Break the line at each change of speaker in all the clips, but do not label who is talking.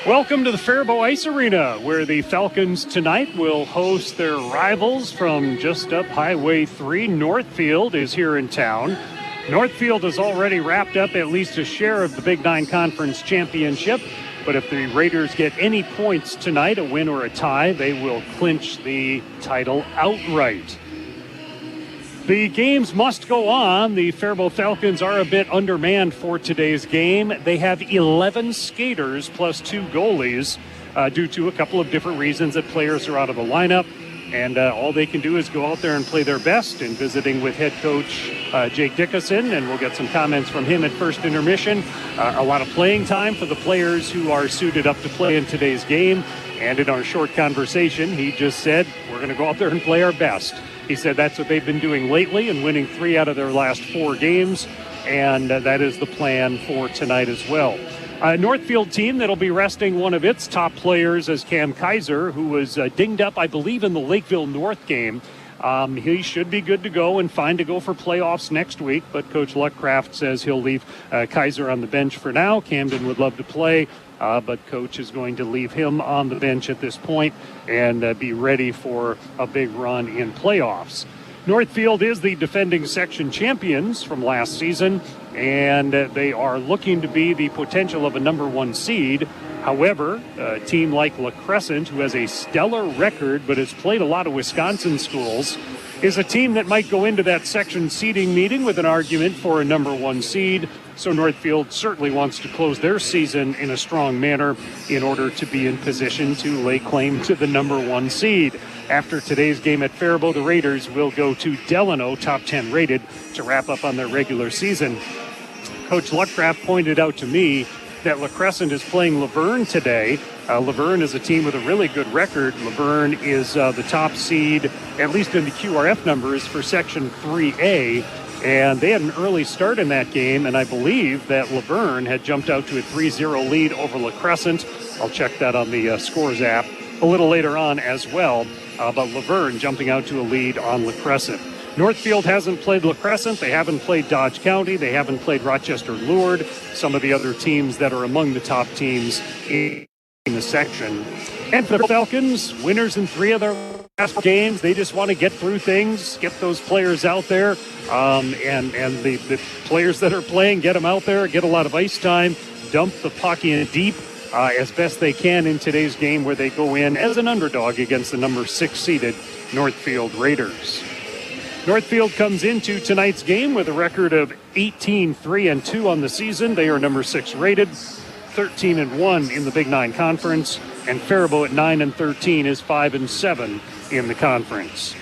Welcome to the Faribault Ice Arena, where the Falcons tonight will host their rivals from just up Highway 3. Northfield is here in town. Northfield has already wrapped up at least a share of the Big Nine Conference Championship, but if the Raiders get any points tonight, a win or a tie, they will clinch the title outright. The games must go on. The Faribault Falcons are a bit undermanned for today's game. They have 11 skaters plus 2 goalies due to a couple of different reasons that players are out of the lineup. And all they can do is go out there and play their best. And visiting with head coach Jake Dickinson, and we'll get some comments from him at first intermission. A lot of playing time for the players who are suited up to play in today's game. And in our short conversation, he just said, we're going to go out there and play our best. He said that's what they've been doing lately and winning 3 out of their last 4 games, and that is the plan for tonight as well. Northfield team that'll be resting one of its top players as Cam Kaiser, who was dinged up, I believe, in the Lakeville North game. He should be good to go and fine to go for playoffs next week, but Coach Luckcraft says he'll leave Kaiser on the bench for now. Camden would love to play. But Coach is going to leave him on the bench at this point and be ready for a big run in playoffs. Northfield is the defending section champions from last season, and they are looking to be the potential of a number 1 seed. However, a team like La Crescent, who has a stellar record but has played a lot of Wisconsin schools, is a team that might go into that section seeding meeting with an argument for a number 1 seed. So Northfield certainly wants to close their season in a strong manner in order to be in position to lay claim to the number 1 seed. After today's game at Faribault, the Raiders will go to Delano, top 10 rated, to wrap up on their regular season. Coach Luckcraft pointed out to me that La Crescent is playing Laverne today. Laverne is a team with a really good record. Laverne is the top seed, at least in the QRF numbers, for Section 3A. And they had an early start in that game, and I believe that Laverne had jumped out to a 3-0 lead over La Crescent. I'll check that on the Scores app a little later on as well. But Laverne jumping out to a lead on La Crescent. Northfield hasn't played La Crescent. They haven't played Dodge County. They haven't played Rochester Lourdes, some of the other teams that are among the top teams in the section. And for the Falcons, winners in 3 of their last games. They just want to get through things, get those players out there, and the players that are playing, get them out there, get a lot of ice time, dump the puck in deep as best they can in today's game, where they go in as an underdog against the number 6 seeded Northfield Raiders. Northfield comes into tonight's game with a record of 18-3-2 on the season. They are number 6 rated, 13-1 in the Big Nine Conference, and Faribault at 9-13 is 5-7 in the conference.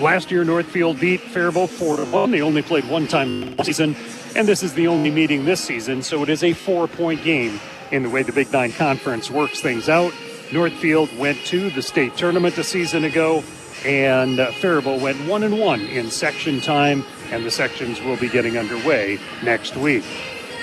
Last year, Northfield beat Faribault 4-1. They only played one time this season, and this is the only meeting this season, so it is a 4-point game in the way the Big Nine Conference works things out. Northfield went to the state tournament a season ago, and Faribault went 1-1 in section time, and the sections will be getting underway next week.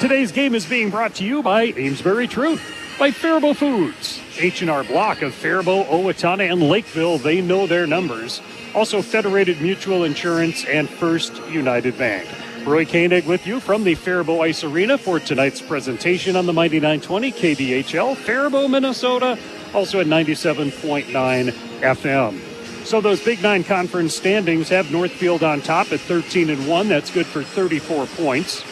Today's game is being brought to you by Amesbury Truth, by Faribault Foods, H&R Block of Faribault, Owatonna, and Lakeville. They know their numbers. Also Federated Mutual Insurance and First United Bank. Roy Koenig with you from the Faribault Ice Arena for tonight's presentation on the Mighty 920 KDHL, Faribault, Minnesota, also at 97.9 FM. So those Big Nine Conference standings have Northfield on top at 13-1. That's good for 34 points.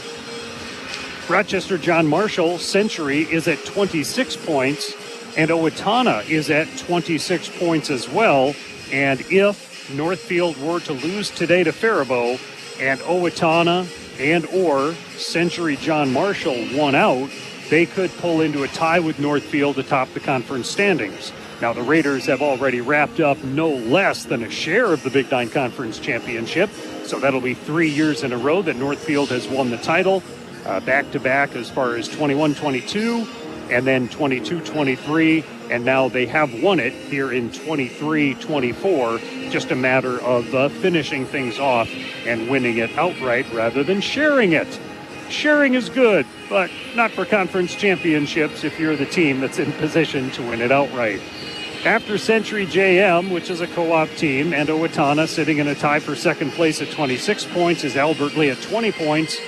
Rochester John Marshall Century is at 26 points, and Owatonna is at 26 points as well. And if Northfield were to lose today to Faribault and Owatonna and or Century John Marshall won out, they could pull into a tie with Northfield atop the conference standings. Now, the Raiders have already wrapped up no less than a share of the Big Nine Conference Championship, so that'll be 3 years in a row that Northfield has won the title, back-to-back as far as 21-22 and then 22-23, and now they have won it here in 23-24, just a matter of finishing things off and winning it outright rather than sharing it. Sharing is good, but not for conference championships if you're the team that's in position to win it outright. After Century JM, which is a co-op team, and Owatonna sitting in a tie for second place at 26 points, is Albert Lee at 20 points.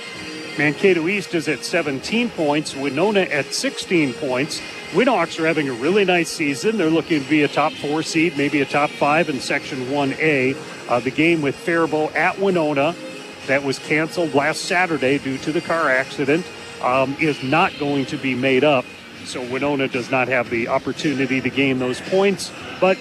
Mankato East is at 17 points. Winona at 16 points. Winhawks are having a really nice season. They're looking to be a top 4 seed, maybe a top 5 in Section 1A. The game with Faribault at Winona that was canceled last Saturday due to the car accident is not going to be made up. So Winona does not have the opportunity to gain those points. But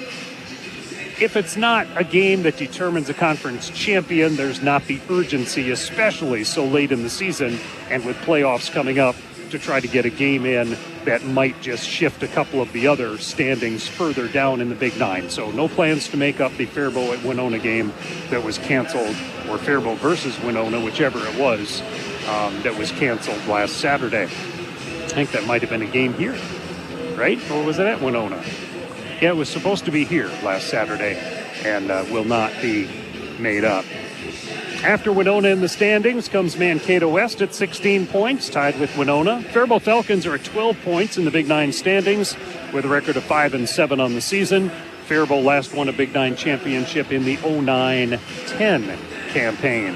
if it's not a game that determines a conference champion, there's not the urgency, especially so late in the season and with playoffs coming up, to try to get a game in that might just shift a couple of the other standings further down in the Big Nine. So no plans to make up the Faribault at Winona game that was canceled, or Faribault versus Winona, whichever it was, that was canceled last Saturday. I think that might have been a game here, right? Or was it at Winona? Yeah, it was supposed to be here last Saturday and will not be made up. After Winona in the standings comes Mankato West at 16 points, tied with Winona. Faribault Falcons are at 12 points in the Big Nine standings with a record of 5-7 on the season. Faribault last won a Big Nine championship in the 09-10 campaign.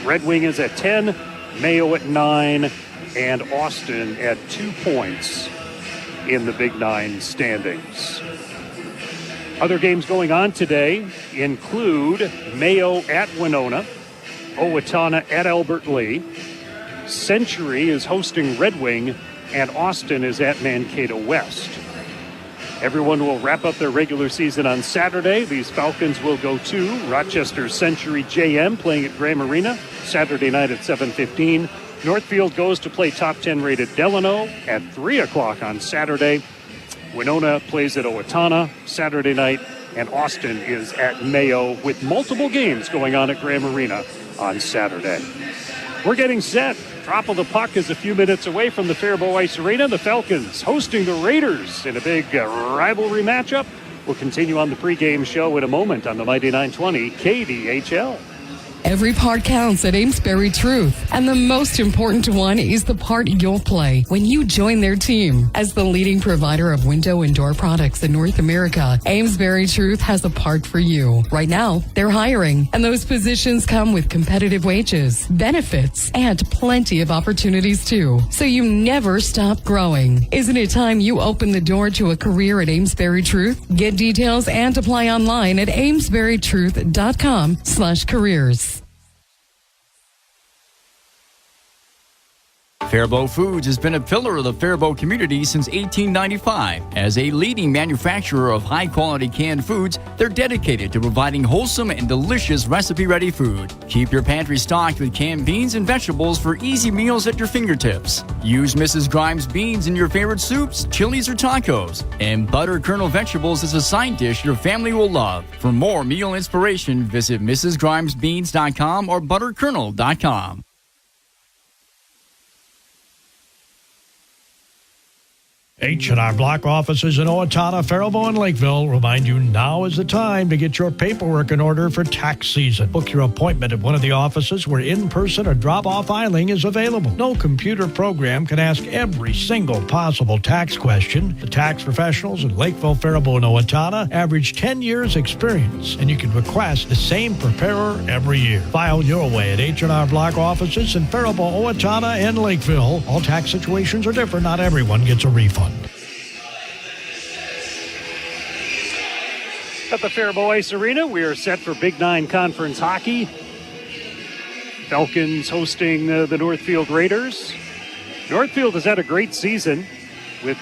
Red Wing is at 10, Mayo at 9, and Austin at 2 points in the Big Nine standings. Other games going on today include Mayo at Winona, Owatonna at Albert Lee, Century is hosting Red Wing, and Austin is at Mankato West. Everyone will wrap up their regular season on Saturday. These Falcons will go to Rochester Century JM playing at Graham Arena Saturday night at 7:15. Northfield goes to play top 10 rated Delano at 3 o'clock on Saturday. Winona plays at Owatonna Saturday night, and Austin is at Mayo with multiple games going on at Graham Arena on Saturday. We're getting set. Drop of the puck is a few minutes away from the Faribault Ice Arena. The Falcons hosting the Raiders in a big rivalry matchup. We'll continue on the pregame show in a moment on the Mighty 920 KDHL.
Every part counts at Amesbury Truth, and the most important one is the part you'll play when you join their team. As the leading provider of window and door products in North America, Amesbury Truth has a part for you. Right now, they're hiring, and those positions come with competitive wages, benefits, and plenty of opportunities too. So you never stop growing. Isn't it time you open the door to a career at Amesbury Truth? Get details and apply online at amesburytruth.com/careers.
Faribault Foods has been a pillar of the Faribault community since 1895. As a leading manufacturer of high-quality canned foods, they're dedicated to providing wholesome and delicious recipe-ready food. Keep your pantry stocked with canned beans and vegetables for easy meals at your fingertips. Use Mrs. Grimes beans in your favorite soups, chilies, or tacos. And butter kernel vegetables is a side dish your family will love. For more meal inspiration, visit mrsgrimesbeans.com or butterkernel.com.
H&R Block offices in Owatonna, Faribault, and Lakeville remind you now is the time to get your paperwork in order for tax season. Book your appointment at one of the offices where in-person or drop-off filing is available. No computer program can ask every single possible tax question. The tax professionals in Lakeville, Faribault, and Owatonna average 10 years experience, and you can request the same preparer every year. File your way at H&R Block offices in Faribault, Owatonna, and Lakeville. All tax situations are different. Not everyone gets a refund.
At the Faribault Ice Arena, we are set for Big Nine Conference hockey. Falcons hosting the Northfield Raiders. Northfield has had a great season with,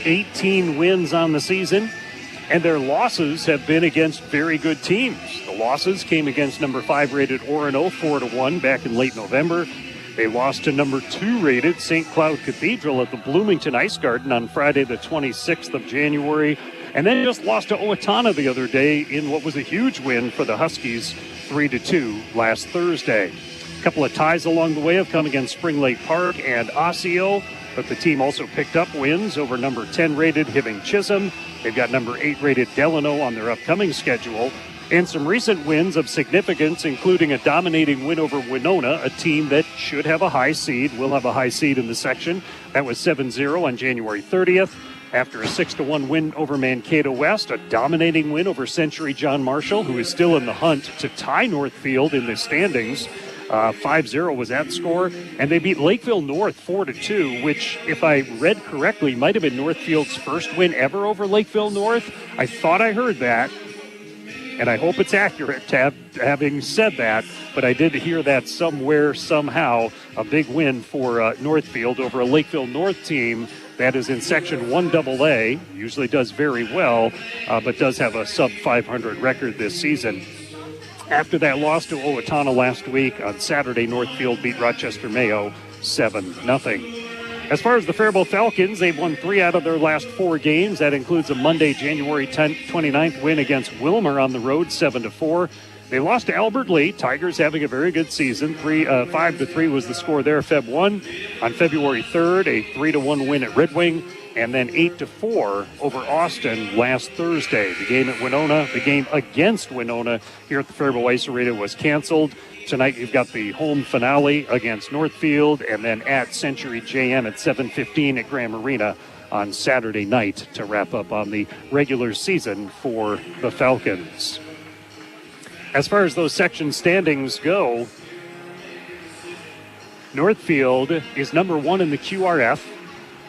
18 wins on the season, and their losses have been against very good teams. The losses came against number 5 rated Orono 4-1 back in late November. They lost to number 2 rated St. Cloud Cathedral at the Bloomington Ice Garden on Friday the 26th of January. And then just lost to Owatonna the other day in what was a huge win for the Huskies, 3-2 last Thursday. A couple of ties along the way have come against Spring Lake Park and Osseo, but the team also picked up wins over number 10 rated Hibbing Chisholm. They've got number 8 rated Delano on their upcoming schedule. And some recent wins of significance, including a dominating win over Winona, a team that should have a high seed, will have a high seed in the section. That was 7-0 on January 30th. After a 6-1 win over Mankato West, a dominating win over Century John Marshall, who is still in the hunt to tie Northfield in the standings. 5-0 was that score. And they beat Lakeville North 4-2, which, if I read correctly, might have been Northfield's first win ever over Lakeville North. I thought I heard that, and I hope it's accurate having said that, but I did hear that somewhere, somehow, a big win for Northfield over a Lakeville North team that is in Section 1AA, usually does very well, but does have a sub-500 record this season. After that loss to Owatonna last week, on Saturday, Northfield beat Rochester Mayo 7-0. As far as the Faribault Falcons, they've won 3 out of their last 4 games. That includes a Monday, January 29th win against Wilmer on the road, 7-4. They lost to Albert Lee. Tigers having a very good season. 5-3 was the score there, Feb 1. On February 3rd, a 3-1 win at Red Wing, and then 8-4 over Austin last Thursday. The game at Winona, the game against Winona here at the Faribault Ice Arena was canceled. Tonight you've got the home finale against Northfield, and then at Century JM at 7:15 at Graham Arena on Saturday night to wrap up on the regular season for the Falcons. As far as those section standings go, Northfield is number 1 in the QRF,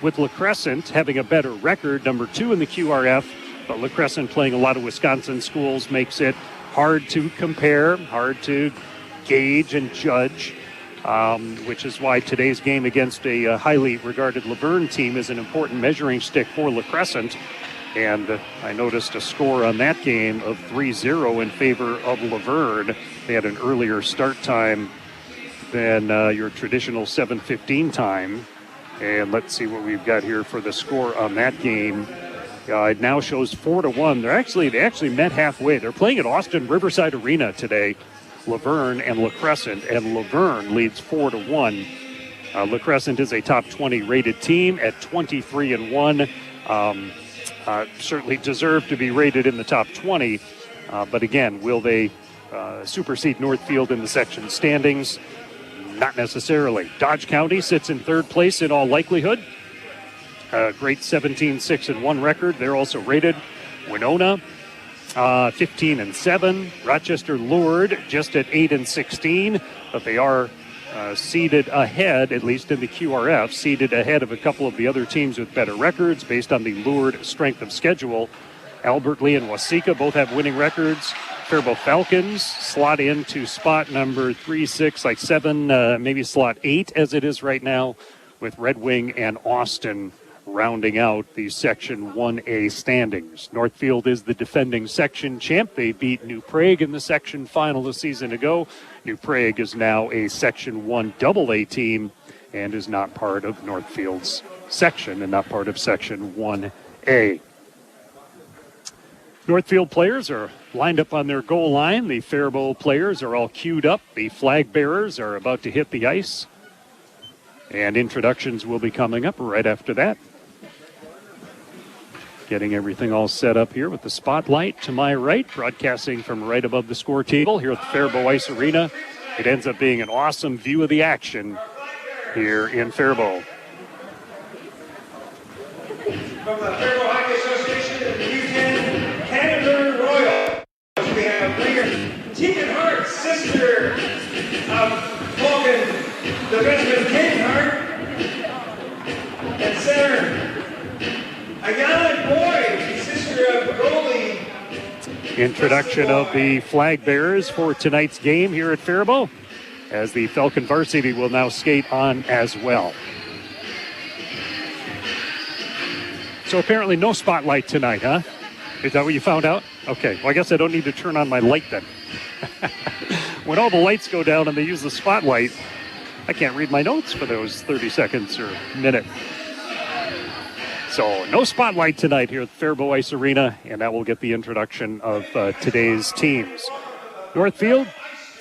with La Crescent having a better record, number 2 in the QRF, but La Crescent playing a lot of Wisconsin schools makes it hard to compare, hard to gauge and judge, which is why today's game against a highly regarded Laverne team is an important measuring stick for La Crescent. And I noticed a score on that game of 3-0 in favor of Laverne. They had an earlier start time than your traditional 7:15 time. And let's see what we've got here for the score on that game. It now shows 4-1. They actually met halfway. They're playing at Austin Riverside Arena today, Laverne and La Crescent, and Laverne leads 4-1. La Crescent is a top 20 rated team at 23-1. Certainly deserve to be rated in the top 20, but again, will they supersede Northfield in the section standings? Not necessarily. Dodge County sits in 3rd place in all likelihood. Great 17-6-1 record. They're also rated. Winona 15-7. Rochester Lourdes just at 8-16, but they are seeded ahead, at least in the QRF, seeded ahead of a couple of the other teams with better records based on the Lourdes strength of schedule. Albert Lee and Waseca both have winning records. Faribault Falcons slot into spot number 3, 6, like 7, maybe slot 8 as it is right now, with Red Wing and Austin rounding out the Section 1A standings. Northfield is the defending section champ. They beat New Prague in the section final a season ago. New Prague is now a Section 1 AA team and is not part of Northfield's section and not part of Section 1A. Northfield players are lined up on their goal line. The Faribault players are all queued up. The flag bearers are about to hit the ice. And introductions will be coming up right after that. Getting everything all set up here with the spotlight to my right, broadcasting from right above the score table here at the Faribault Ice Arena. It ends up being an awesome view of the action here in Faribault.
From the Faribault Hockey Association and the U10 Canada Royal, we have player Tegan Hart, sister of Falcon defenseman Ken Hart, and center Ayala Boyd, sister of goalie.
Introduction of the flag bearers for tonight's game here at Faribault, as the Falcon varsity will now skate on as well. So apparently no spotlight tonight, huh? Is that what you found out? Okay, well I guess I don't need to turn on my light then. When all the lights go down and they use the spotlight, I can't read my notes for those 30 seconds or minute. So no spotlight tonight here at Faribault Ice Arena, and that will get the introduction of today's teams. Northfield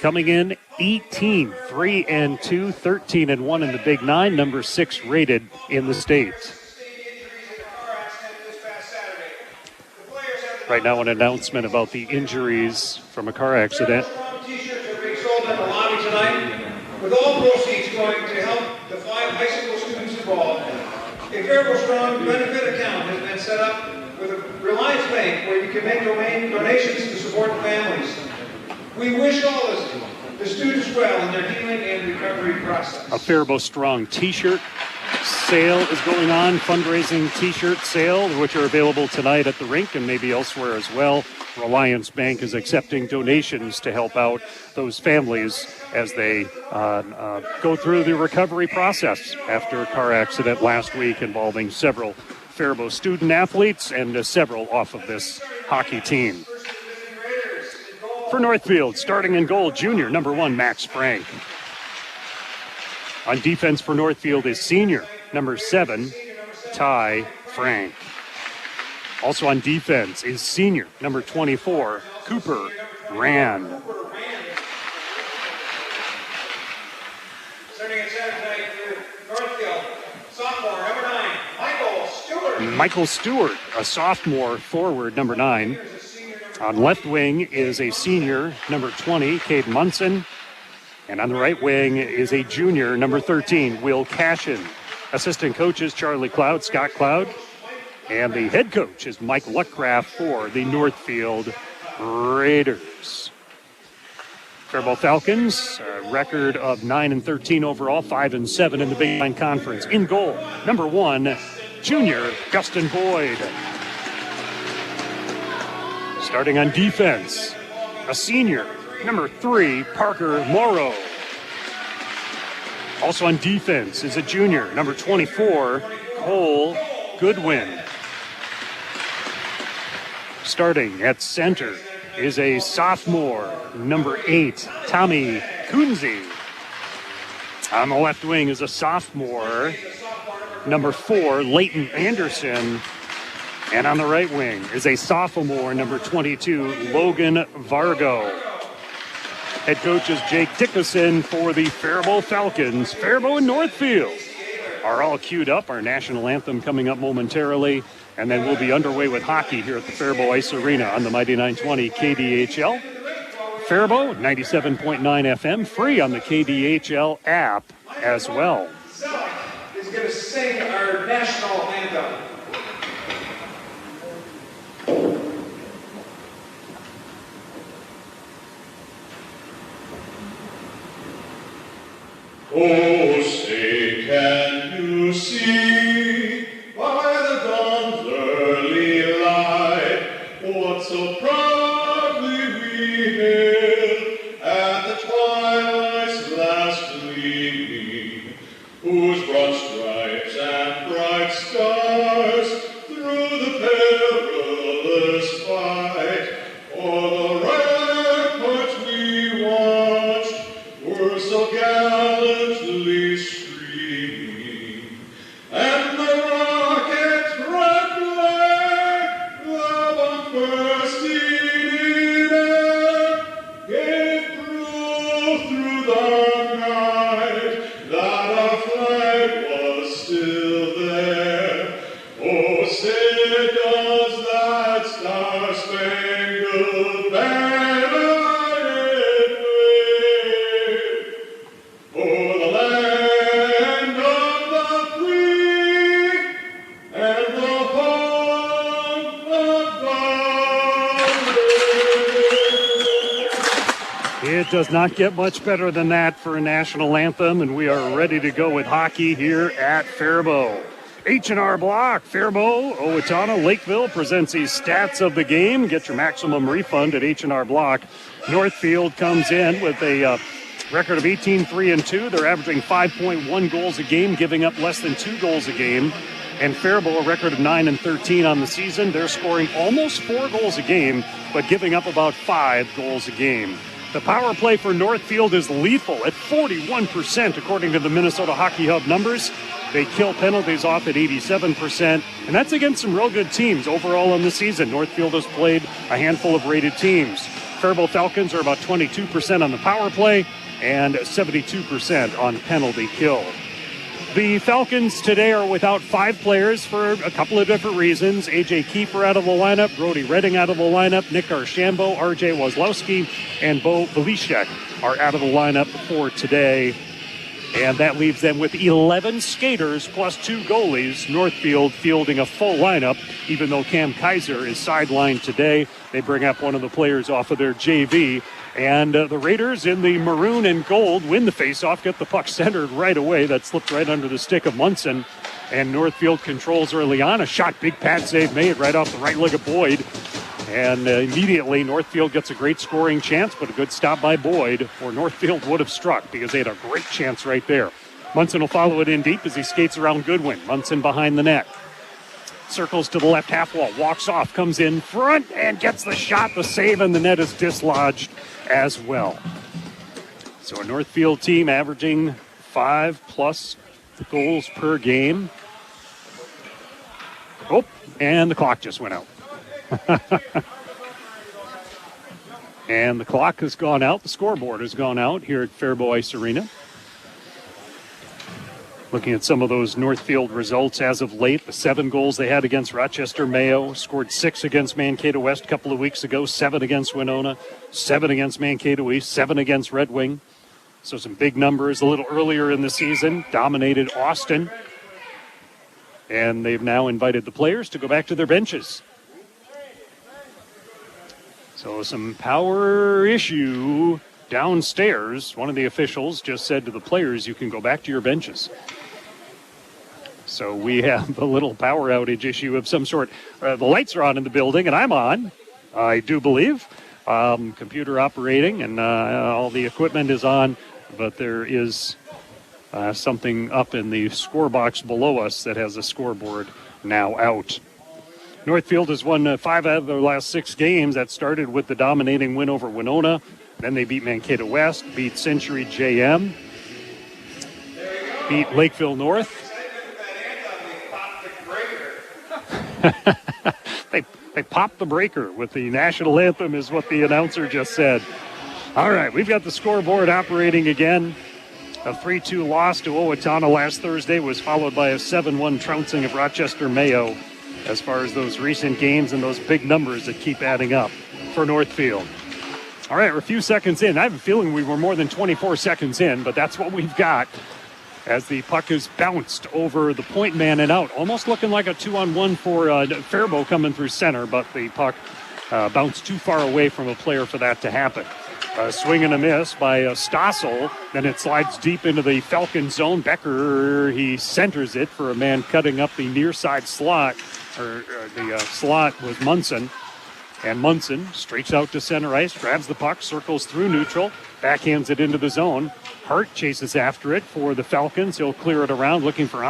coming in 18, 3-2, 13-1 in the Big Nine, number 6 rated in the state. Right now, an announcement about the injuries from a car accident.
T-shirts are being sold in the lobby tonight, with all proceeds going to help the 5 high school students involved. A Faribault Strong benefit account has been set up with a Reliance Bank where you can make donations to support families. We wish all the students well in their healing and recovery process.
A Faribault Strong t-shirt sale is going on, fundraising t-shirt sale, which are available tonight at the rink and maybe elsewhere as well. Reliance Bank is accepting donations to help out those families as they go through the recovery process after a car accident last week involving several Faribault student athletes and several off of this hockey team. For Northfield, starting in goal, junior, number 1, Max Frank. On defense for Northfield is senior, number 7, Ty Frank. Also on defense is senior, number 24, Cooper Rand.
Starting at center tonight for Northfield, sophomore, number 9, Michael Stewart.
Michael Stewart, a sophomore forward, number 9. On left wing is a senior, number 20, Cade Munson. And on the right wing is a junior, number 13, Will Cashin. Assistant coaches, Charlie Cloud, Scott Cloud. And the head coach is Mike Luckcraft for the Northfield Raiders. Faribault Falcons, a record of 9-13 overall, 5-7 in the Big Nine Conference. In goal, number 1, junior, Gustin Boyd. Starting on defense, a senior, number 3, Parker Morrow. Also on defense is a junior, number 24, Cole Goodwin. Starting at center is a sophomore, number 8, Tommy Kunze. On the left wing is a sophomore, number 4, Leighton Anderson. And on the right wing is a sophomore, number 22, Logan Vargo. Head coach is Jake Dickerson for the Faribault Falcons. Faribault and Northfield are all queued up. Our national anthem coming up momentarily. And then we'll be underway with hockey here at the Faribault Ice Arena on the Mighty 920 KDHL. Faribault, 97.9 FM, free on the KDHL app as well.
Is going to sing our national anthem.
Oh, say, can you see by the dawn's early light what so proudly we hailed at the twilight's last gleaming, whose broad stripes and bright stars through the perilous fight o'er the ramparts we watched were so gallantly streaming, and the rocket's red flag, the bumper steeded air, gave proof through the night that our flag was still there. Oh, say does that star-spangled banner yet wave o'er the land of the free and the home of God.
It does not get much better than that for a national anthem, and we are ready to go with hockey here at Faribault. H&R Block, Faribault, Owatonna, Lakeville presents these stats of the game. Get your maximum refund at H&R Block. Northfield comes in with a record of 18-3-2. They're averaging 5.1 goals a game, giving up less than 2 goals a game. And Faribault, a record of 9-13 on the season. They're scoring almost 4 goals a game, but giving up about 5 goals a game. The power play for Northfield is lethal at 41%, according to the Minnesota Hockey Hub numbers. They kill penalties off at 87%, and that's against some real good teams overall in the season. Northfield has played a handful of rated teams. Faribault Falcons are about 22% on the power play and 72% on penalty kill. The Falcons today are without 5 players for a couple of different reasons. A.J. Kiefer out of the lineup, Brody Redding out of the lineup, Nick Archambault, R.J. Wozlowski, and Bo Velishek are out of the lineup for today. And that leaves them with 11 skaters plus 2 goalies. Northfield fielding a full lineup, even though Cam Kaiser is sidelined today. They bring up one of the players off of their JV, And the Raiders in the maroon and gold win the faceoff, get the puck centered right away. That slipped right under the stick of Munson. And Northfield controls early on. A shot, big pad save made right off the right leg of Boyd. And immediately Northfield gets a great scoring chance, but a good stop by Boyd, or Northfield would have struck because they had a great chance right there. Munson will follow it in deep as he skates around Goodwin. Munson behind the net. Circles to the left half wall, walks off, comes in front, and gets the shot, the save, and the net is dislodged as well. So a Northfield team averaging 5+ goals per game. Oh, and the clock just went out. And the clock has gone out. The scoreboard has gone out here at Faribault Ice Arena. Looking at some of those Northfield results as of late, the 7 goals they had against Rochester Mayo, scored 6 against Mankato West a couple of weeks ago, 7 against Winona, 7 against Mankato East, 7 against Red Wing. So some big numbers a little earlier in the season, dominated Austin. And they've now invited the players to go back to their benches. So some power issue downstairs. One of the officials just said to the players, you can go back to your benches. So we have a little power outage issue of some sort. The lights are on in the building, and I'm on, I do believe. Computer operating, and all the equipment is on, but there is something up in the score box below us that has a scoreboard now out. Northfield has won 5 out of their last 6 games. That started with the dominating win over Winona. Then they beat Mankato West, beat Century JM, beat Lakeville North. They popped the breaker with the national anthem is what the announcer just said. All right, we've got the scoreboard operating again. A 3-2 loss to Owatonna last Thursday was followed by a 7-1 trouncing of Rochester Mayo as far as those recent games and those big numbers that keep adding up for Northfield. All right, we're a few seconds in. I have a feeling we were more than 24 seconds in, but that's what we've got as the puck is bounced over the point man and out. Almost looking like a 2-on-1 for Faribault coming through center, but the puck bounced too far away from a player for that to happen. Swing and a miss by Stossel. Then it slides deep into the Falcon zone. Becker, he centers it for a man cutting up the near side slot. The slot was Munson. And Munson streaks out to center ice, grabs the puck, circles through neutral, backhands it into the zone. Hart chases after it for the Falcons. He'll clear it around, looking for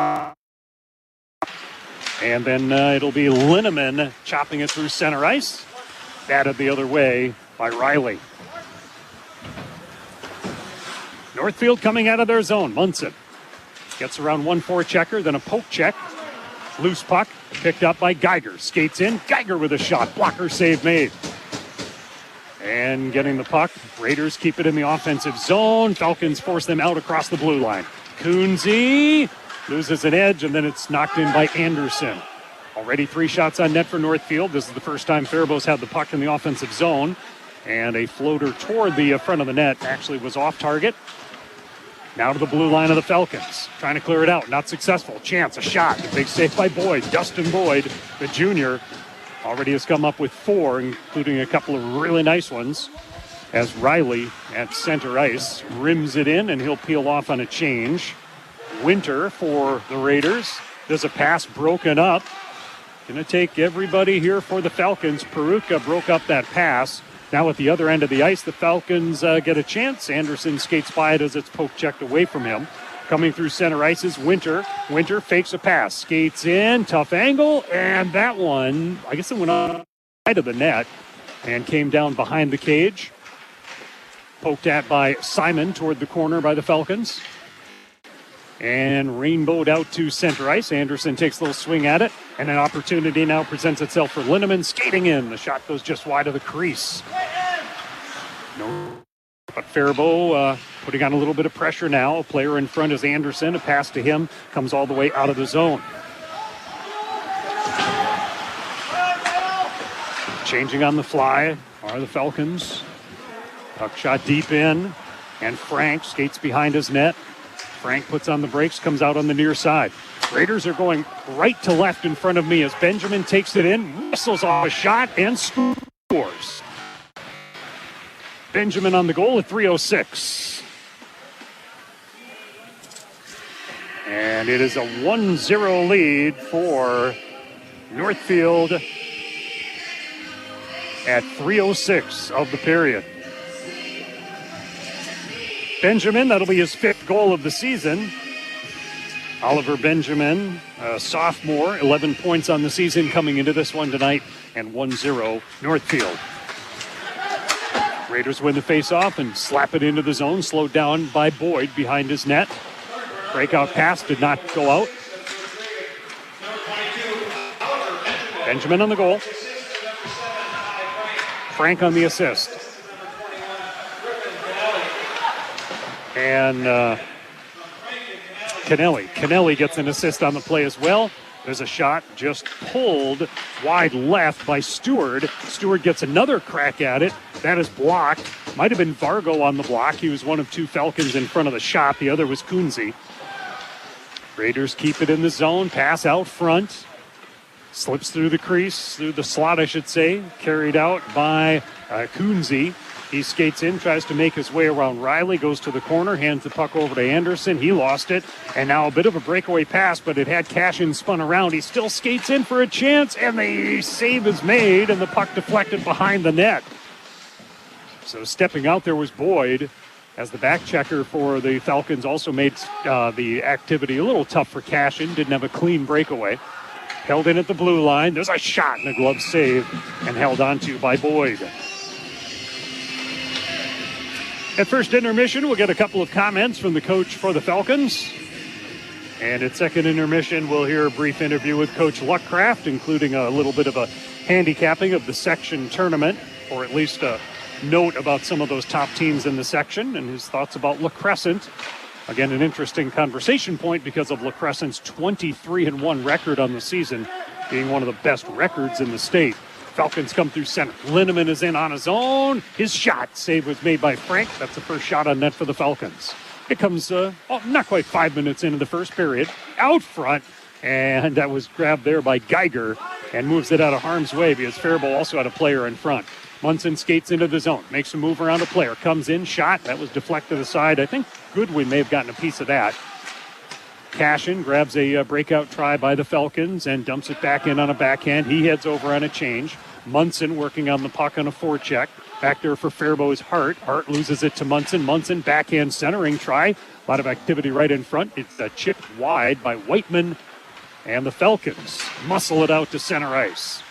and then it'll be Linneman chopping it through center ice. Batted the other way by Riley. Northfield coming out of their zone. Munson gets around 1-4 checker, then a poke check. Loose puck, picked up by Geiger. Skates in, Geiger with a shot. Blocker save made. And getting the puck, Raiders keep it in the offensive zone. Falcons force them out across the blue line. Kunze loses an edge, and then it's knocked in by Anderson. Already 3 shots on net for Northfield. This is the first time Faribault's had the puck in the offensive zone. And a floater toward the front of the net actually was off target. Now to the blue line of the Falcons. Trying to clear it out. Not successful. Chance, a shot. A big save by Boyd. Dustin Boyd, the junior, already has come up with 4, including a couple of really nice ones. As Riley at center ice rims it in, and he'll peel off on a change. Winter for the Raiders. There's a pass broken up. Going to take everybody here for the Falcons. Peruka broke up that pass. Now at the other end of the ice, the Falcons get a chance. Anderson skates by it as it's poke checked away from him. Coming through center ice is Winter. Winter fakes a pass, skates in, tough angle, and that one, I guess it went on the side of the net and came down behind the cage. Poked at by Simon toward the corner by the Falcons. And rainbowed out to center ice. Anderson takes a little swing at it, and an opportunity now presents itself for Linneman skating in. The shot goes just wide of the crease. No, but Faribault putting on a little bit of pressure now. A player in front is Anderson. A pass to him comes all the way out of the zone. Changing on the fly are the Falcons. Puck shot deep in, and Frank skates behind his net. Frank puts on the brakes, comes out on the near side. Raiders are going right to left in front of me as Benjamin takes it in, whistles off a shot, and scores. Benjamin on the goal at 3:06. And it is a 1-0 lead for Northfield at 3:06 of the period. Benjamin, that'll be his 5th goal of the season. Oliver Benjamin, a sophomore, 11 points on the season coming into this one tonight, and 1-0 Northfield. Raiders win the face-off and slap it into the zone, slowed down by Boyd behind his net. Breakout pass did not go out. Benjamin on the goal. Frank on the assist. And Kennelly gets an assist on the play as well. There's a shot just pulled wide left by Stewart. Stewart gets another crack at it. That is blocked. Might have been Vargo on the block. He was one of 2 Falcons in front of the shot. The other was Kunze. Raiders keep it in the zone. Pass out front. Slips through the crease, through the slot, I should say. Carried out by Kunze. He skates in, tries to make his way around Riley, goes to the corner, hands the puck over to Anderson. He lost it, and now a bit of a breakaway pass, but it had Cashin spun around. He still skates in for a chance, and the save is made, and the puck deflected behind the net. So stepping out there was Boyd, as the back checker for the Falcons also made the activity a little tough for Cashin. Didn't have a clean breakaway. Held in at the blue line. There's a shot and a glove save, and held onto by Boyd. At first intermission, we'll get a couple of comments from the coach for the Falcons. And at second intermission, we'll hear a brief interview with Coach Luckcraft, including a little bit of a handicapping of the section tournament, or at least a note about some of those top teams in the section and his thoughts about La Crescent. Again, an interesting conversation point because of La Crescent's 23-1 record on the season, being one of the best records in the state. Falcons come through center. Linneman is in on his own. His shot save was made by Frank. That's the first shot on net for the Falcons. It comes not quite 5 minutes into the first period. Out front, and that was grabbed there by Geiger and moves it out of harm's way because Faribault also had a player in front. Munson skates into the zone, makes a move around a player, comes in, shot. That was deflected aside. I think Goodwin may have gotten a piece of that. Cashin grabs a breakout try by the Falcons and dumps it back in on a backhand. He heads over on a change. Munson working on the puck on a forecheck. Back there for Faribault is Hart. Hart loses it to Munson. Munson backhand centering try. A lot of activity right in front. It's chipped wide by Whiteman. And the Falcons muscle it out to center ice.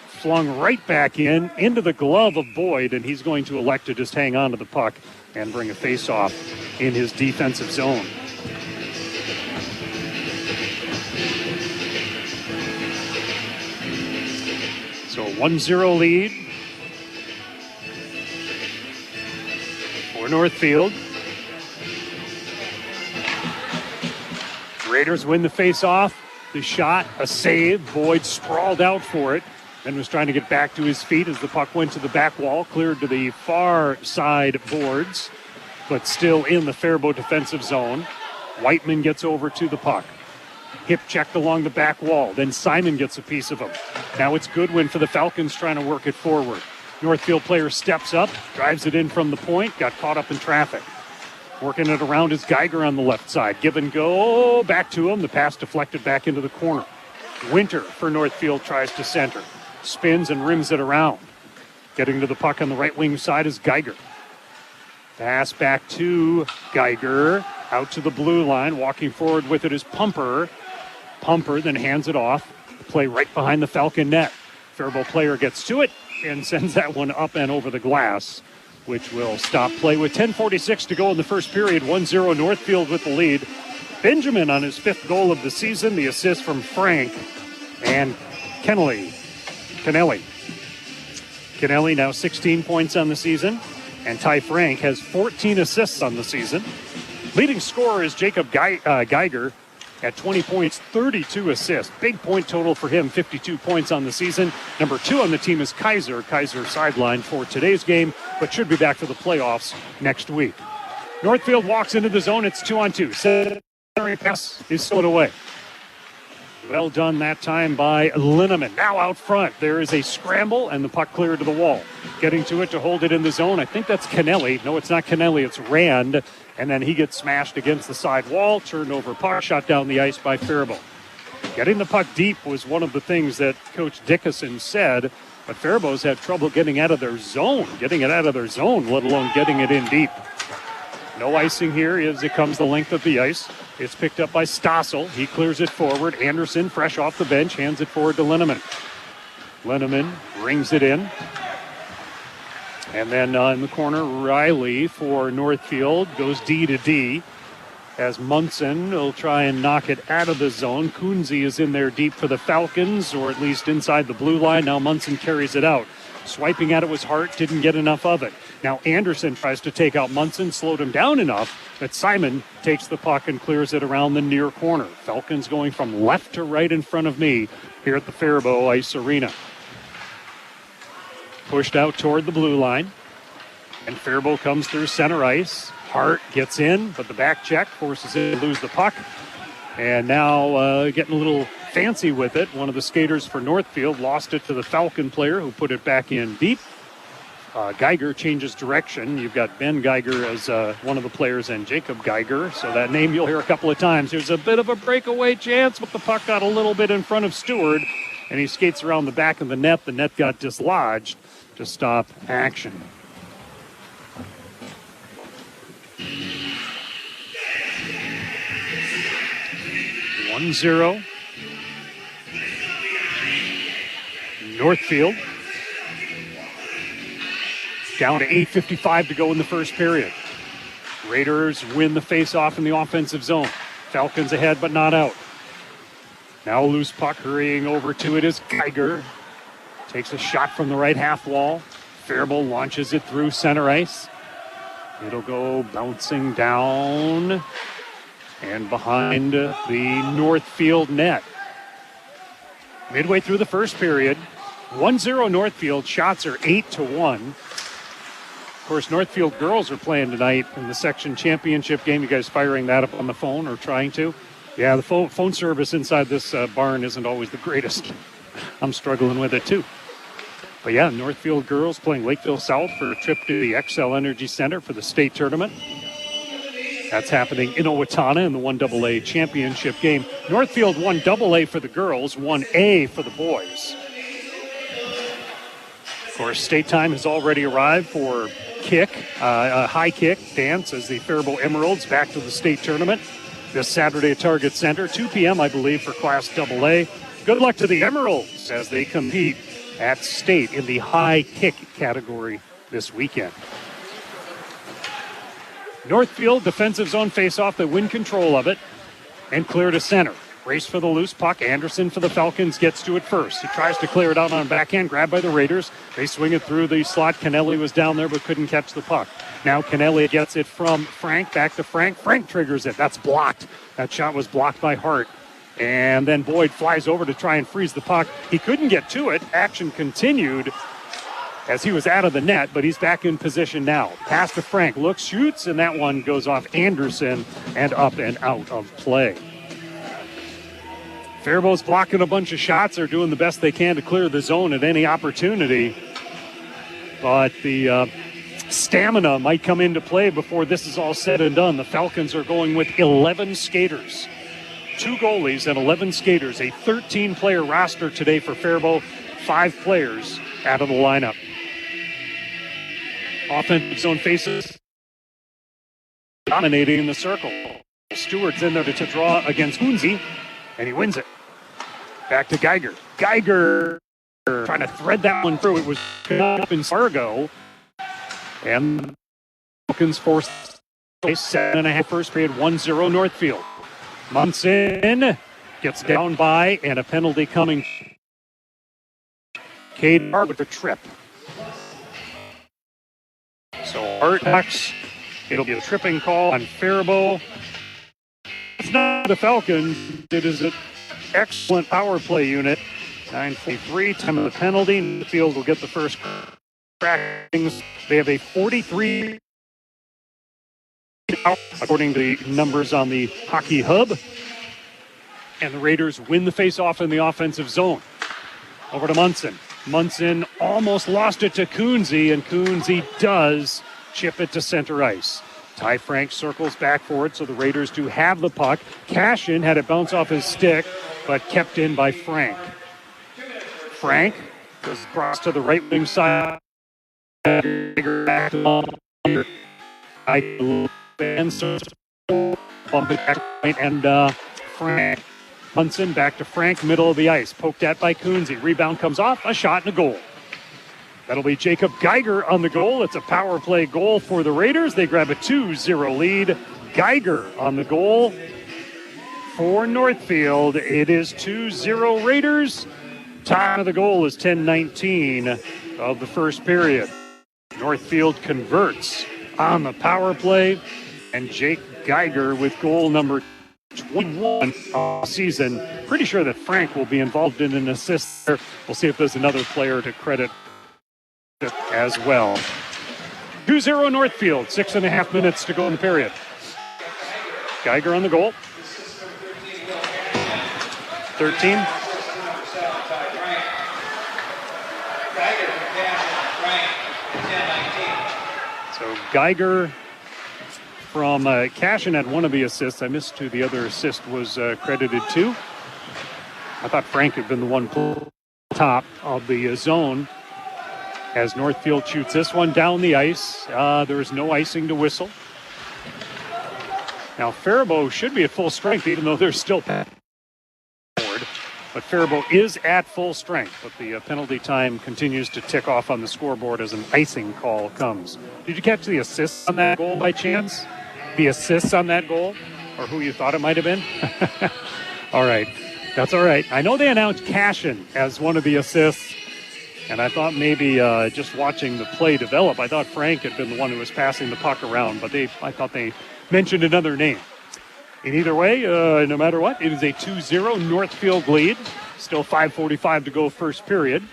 Flung right back into the glove of Boyd, and he's going to elect to just hang on to the puck and bring a face-off in his defensive zone. So 1-0 lead for Northfield. Raiders win the face-off. The shot, a save. Boyd sprawled out for it. Then was trying to get back to his feet as the puck went to the back wall, cleared to the far side boards, but still in the Faribault defensive zone. Whiteman gets over to the puck. Hip checked along the back wall. Then Simon gets a piece of him. Now it's Goodwin for the Falcons trying to work it forward. Northfield player steps up, drives it in from the point, got caught up in traffic. Working it around is Geiger on the left side. Give and go, back to him. The pass deflected back into the corner. Winter for Northfield tries to center. Spins and rims it around. Getting to the puck on the right wing side is Geiger. Pass back to Geiger. Out to the blue line. Walking forward with it is Pumper. Pumper then hands it off. Play right behind the Falcon net. Faribault player gets to it and sends that one up and over the glass, which will stop play with 10:46 to go in the first period. 1-0 Northfield with the lead. Benjamin on his 5th goal of the season. The assist from Frank and Kennelly now 16 points on the season, and Ty Frank has 14 assists on the season. Leading scorer is Jacob Geiger at 20 points, 32 assists. Big point total for him, 52 points on the season. Number 2 on the team is Kaiser. Kaiser sidelined for today's game, but should be back for the playoffs next week. Northfield walks into the zone. It's 2-on-2. Centering pass is slid away. Well done that time by Linneman. Now out front, there is a scramble, and the puck cleared to the wall. Getting to it to hold it in the zone. I think that's Kennelly. No, it's not Kennelly. It's Rand. And then he gets smashed against the side wall. Turned over puck, shot down the ice by Faribault. Getting the puck deep was one of the things that Coach Dickinson said, but Faribault's had trouble getting out of their zone, let alone getting it in deep. No icing here as it comes the length of the ice. It's picked up by Stossel. He clears it forward. Anderson, fresh off the bench, hands it forward to Linneman. Linneman brings it in. And then in the corner, Riley for Northfield goes D to D as Munson will try and knock it out of the zone. Kunze is in there deep for the Falcons, or at least inside the blue line. Now Munson carries it out. Swiping at it was Hart, didn't get enough of it. Now Anderson tries to take out Munson, slowed him down enough that Simon takes the puck and clears it around the near corner. Falcons going from left to right in front of me here at the Faribault Ice Arena. Pushed out toward the blue line, and Faribault comes through center ice. Hart gets in, but the back check forces it to lose the puck. And now getting a little fancy with it. One of the skaters for Northfield lost it to the Falcon player who put it back in deep. Geiger changes direction. You've got Ben Geiger as one of the players and Jacob Geiger. So that name you'll hear a couple of times. There's a bit of a breakaway chance, but the puck got a little bit in front of Stewart, and he skates around the back of the net. The net got dislodged to stop action. (1-0) Northfield. Down to 8:55 to go in the first period. Raiders win the face-off in the offensive zone. Falcons ahead but not out. Now a loose puck, hurrying over to it is Geiger. Takes a shot from the right half wall. Faribault launches it through center ice. It'll go bouncing down and behind the Northfield net. Midway through the first period, 1-0 Northfield. Shots are 8-1. Of course, Northfield girls are playing tonight in the section championship game. You guys firing that up on the phone or trying to? Yeah, the phone service inside this barn isn't always the greatest. I'm struggling with it too. But yeah, Northfield girls playing Lakeville South for a trip to the XL Energy Center for the state tournament. That's happening in Owatonna in the 1AA championship game. Northfield 1AA for the girls, 1A for the boys. Of course, state time has already arrived for a high kick dance as the Faribault Emeralds back to the state tournament this Saturday at Target Center, 2 p.m. I believe for Class AA. Good luck to the Emeralds as they compete at state in the high kick category this weekend. Northfield defensive zone faceoff. They win control of it and clear to center. Race for the loose puck. Anderson for the Falcons gets to it first. He tries to clear it out on backhand, grabbed by the Raiders. They swing it through the slot. Kennelly was down there but couldn't catch the puck. Now Kennelly gets it from Frank, back to Frank. Frank triggers it. That's blocked. That shot was blocked by Hart. And then Boyd flies over to try and freeze the puck. He couldn't get to it. Action continued as he was out of the net, but he's back in position now. Pass to Frank. Looks, shoots, and that one goes off Anderson and up and out of play. Faribault's blocking a bunch of shots. They're doing the best they can to clear the zone at any opportunity. But the stamina might come into play before this is all said and done. The Falcons are going with 11 skaters. 2 goalies and 11 skaters. A 13-player roster today for Faribault. 5 players out of the lineup. Offensive zone faces dominating in the circle. Stewart's in there to draw against Kunze, and he wins it. Back to Geiger. Geiger trying to thread that one through. It was up in Fargo. And Falcons forced 7.5 first period, 1-0 Northfield. Munson gets down by, and a penalty coming. Cade Hart with a trip. So Hart knocks. It'll be a tripping call on Faribault. It's not the Falcons. It is an excellent power play unit. 9:43, time of the penalty. Northfield will get the first crack. They have a 43, according to the numbers on the Hockey Hub. And the Raiders win the face-off in the offensive zone. Over to Munson. Munson almost lost it to Coonsey, and Coonsey does chip it to center ice. Ty Frank circles back for it, so the Raiders do have the puck. Cashin had it bounce off his stick, but kept in by Frank. Frank goes across to the right wing side. Back to bump it back and Frank. Munson back to Frank, middle of the ice. Poked at by Coonsey. Rebound comes off, a shot and a goal. That'll be Jacob Geiger on the goal. It's a power play goal for the Raiders. They grab a 2-0 lead. Geiger on the goal for Northfield. It is 2-0 Raiders. Time of the goal is 10:19 of the first period. Northfield converts on the power play, and Jake Geiger with goal number 21 all season. Pretty sure that Frank will be involved in an assist there. We'll see if there's another player to credit as well. 2-0 Northfield, 6.5 minutes to go in the period. Geiger on the goal. 13. So Geiger from Cashin had one of the assists. I missed who the other assist was credited to. I thought Frank had been the one top of the zone as Northfield shoots this one down the ice. There is no icing to whistle. Now Faribault should be at full strength, even though they're still forward. But Faribault is at full strength, but the penalty time continues to tick off on the scoreboard as an icing call comes. Did you catch the assists on that goal by chance? The assists on that goal? Or who you thought it might have been? All right. That's all right. I know they announced Cashin as one of the assists, and I thought maybe just watching the play develop, I thought Frank had been the one who was passing the puck around, but I thought they mentioned another name. In either way, no matter what, it is a 2-0 Northfield lead. Still 5:45 to go first period.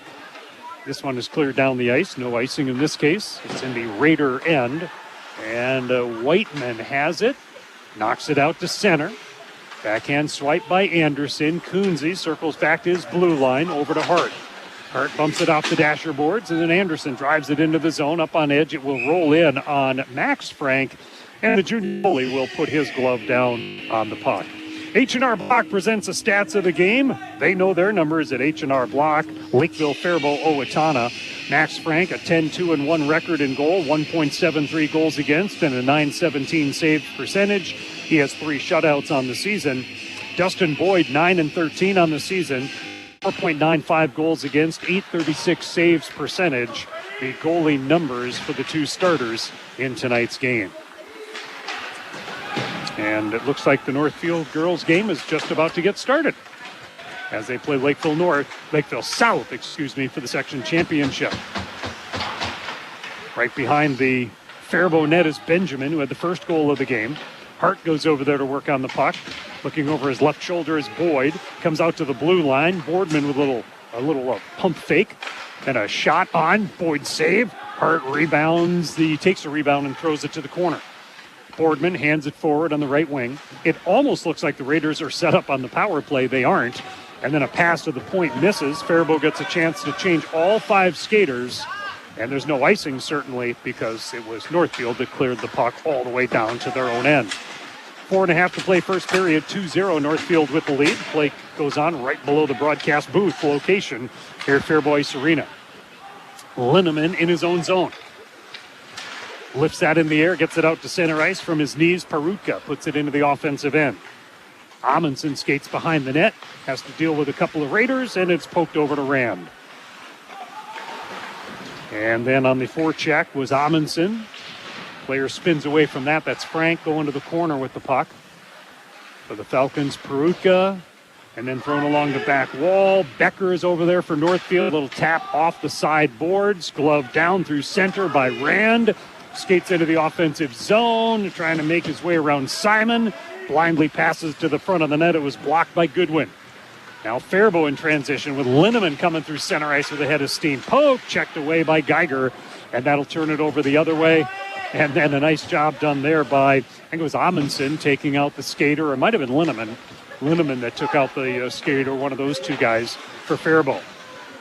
This one is cleared down the ice. No icing in this case. It's in the Raider end. And Whiteman has it. Knocks it out to center. Backhand swipe by Anderson. Coonsey circles back to his blue line over to Hart. Hart bumps it off the dasher boards, and then Anderson drives it into the zone. Up on edge, it will roll in on Max Frank. And the junior goalie will put his glove down on the puck. H&R Block presents the stats of the game. They know their numbers at H&R Block. Lakeville, Faribault, Owatonna. Max Frank, a 10-2-1 record in goal, 1.73 goals against, and a .917 save percentage. He has 3 shutouts on the season. Dustin Boyd, 9-13 on the season, 4.95 goals against, .836 saves percentage. The goalie numbers for the 2 starters in tonight's game. And it looks like the Northfield girls game is just about to get started as they play Lakeville South, for the section championship. Right behind the Faribault net is Benjamin, who had the first goal of the game. Hart goes over there to work on the puck. Looking over his left shoulder is Boyd. Comes out to the blue line. Boardman with a little pump fake and a shot on. Boyd save. Hart takes a rebound and throws it to the corner. Boardman hands it forward on the right wing. It almost looks like the Raiders are set up on the power play. They aren't. And then a pass to the point misses. Faribault gets a chance to change all 5 skaters. And there's no icing, certainly, because it was Northfield that cleared the puck all the way down to their own end. 4.5 to play first period. 2-0 Northfield with the lead. Play goes on right below the broadcast booth location here at Faribault Ice Arena. Linneman in his own zone. Lifts that in the air, gets it out to center ice from his knees. Perutka puts it into the offensive end. Amundsen skates behind the net, has to deal with a couple of Raiders, and it's poked over to Rand. And then on the forecheck was Amundsen. Player spins away from that. That's Frank going to the corner with the puck. For the Falcons, Perutka, and then thrown along the back wall. Becker is over there for Northfield. A little tap off the side boards. Glove down through center by Rand. Skates into the offensive zone, trying to make his way around Simon. Blindly passes to the front of the net. It was blocked by Goodwin. Now Faribault in transition with Linneman coming through center ice with a head of steam. Poke checked away by Geiger, and that'll turn it over the other way. And then a nice job done there by, I think it was Amundsen taking out the skater, or it might have been Linneman, Linneman that took out the skate, or one of those two guys for Faribault.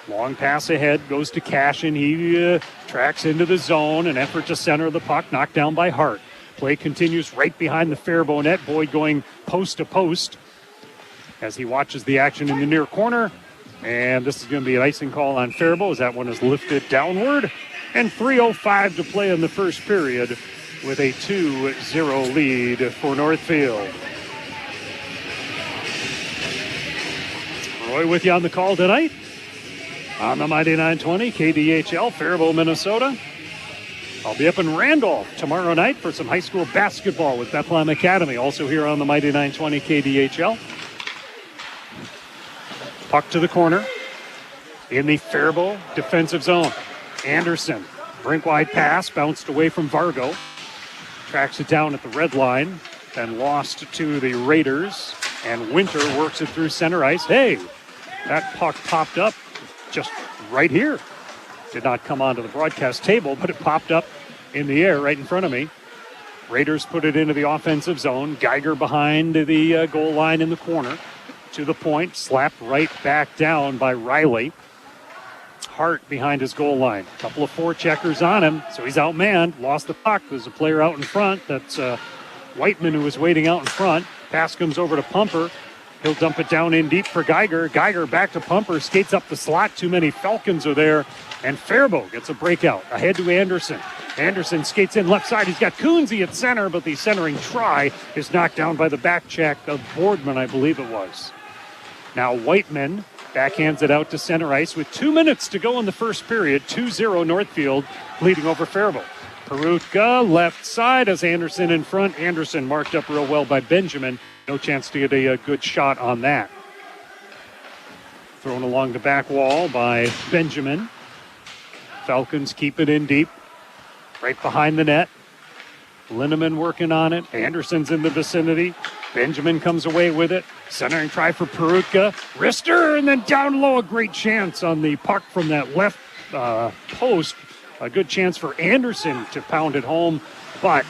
Long pass ahead, goes to Cashin. He tracks into the zone. An effort to center the puck, knocked down by Hart. Play continues right behind the Faribault net. Boyd going post to post as he watches the action in the near corner. And this is going to be an icing call on Faribault as that one is lifted downward. And 3:05 to play in the first period with a 2-0 lead for Northfield. Roy with you on the call tonight on the Mighty 920 KDHL, Faribault, Minnesota. I'll be up in Randolph tomorrow night for some high school basketball with Bethlehem Academy, also here on the Mighty 920 KDHL. Puck to the corner in the Faribault defensive zone. Anderson, rink-wide pass, bounced away from Vargo. Tracks it down at the red line, then lost to the Raiders. And Winter works it through center ice. Hey, that puck popped up just right here. Did not come onto the broadcast table, but it popped up in the air right in front of me. Raiders put it into the offensive zone. Geiger behind the goal line in the corner. To the point, slapped right back down by Riley. Hart behind his goal line. A couple of forecheckers on him, so he's outmanned. Lost the puck. There's a player out in front. That's Whiteman, who was waiting out in front. Pass comes over to Pumper. He'll dump it down in deep for Geiger. Geiger back to Pumper, skates up the slot. Too many Falcons are there. And Faribault gets a breakout. Ahead to Anderson. Anderson skates in left side. He's got Coonsey at center, but the centering try is knocked down by the back check of Boardman, I believe it was. Now Whiteman backhands it out to center ice with 2 minutes to go in the first period. 2-0 Northfield leading over Faribault. Perutka left side as Anderson in front. Anderson marked up real well by Benjamin. No chance to get a good shot on that. Thrown along the back wall by Benjamin. Falcons keep it in deep. Right behind the net. Linneman working on it. Anderson's in the vicinity. Benjamin comes away with it. Centering try for Perutka. Wrister, and then down low. A great chance on the puck from that left post. A good chance for Anderson to pound it home, but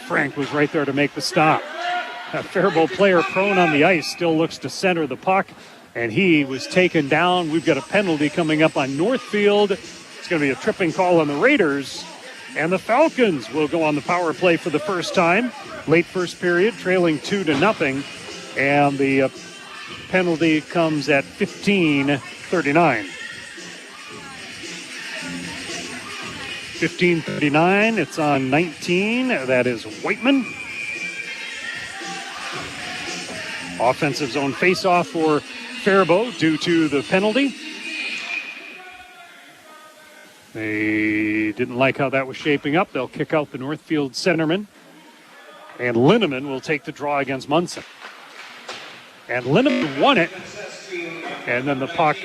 Frank was right there to make the stop. A Faribault player prone on the ice still looks to center the puck, and he was taken down. We've got a penalty coming up on Northfield. It's going to be a tripping call on the Raiders, and the Falcons will go on the power play for the first time. Late first period, trailing 2-0, and the penalty comes at 15:39. 15:39, it's on 19. That is Whiteman. Offensive zone faceoff for Faribault due to the penalty. They didn't like how that was shaping up. They'll kick out the Northfield centerman. And Linneman will take the draw against Munson. And Linneman won it. And then the puck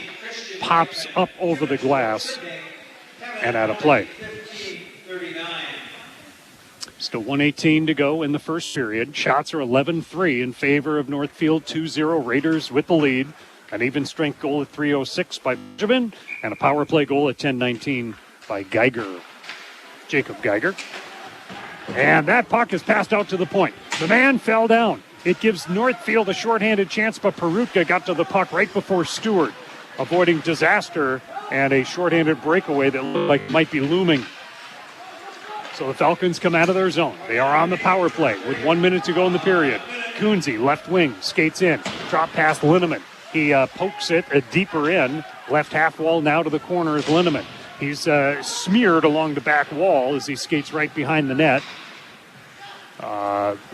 pops up over the glass and out of play. Still 1:18 to go in the first period. Shots are 11-3 in favor of Northfield. 2-0 Raiders with the lead. An even strength goal at 3:06 by Benjamin. And a power play goal at 10:19 by Geiger. Jacob Geiger. And that puck is passed out to the point. The man fell down. It gives Northfield a shorthanded chance, but Perutka got to the puck right before Stewart, avoiding disaster and a shorthanded breakaway that looked like might be looming. So the Falcons come out of their zone. They are on the power play with 1 minute to go in the period. Coonsey, left wing, skates in. Drop past Linneman. He pokes it deeper in. Left half wall now to the corner is Linneman. He's smeared along the back wall as he skates right behind the net.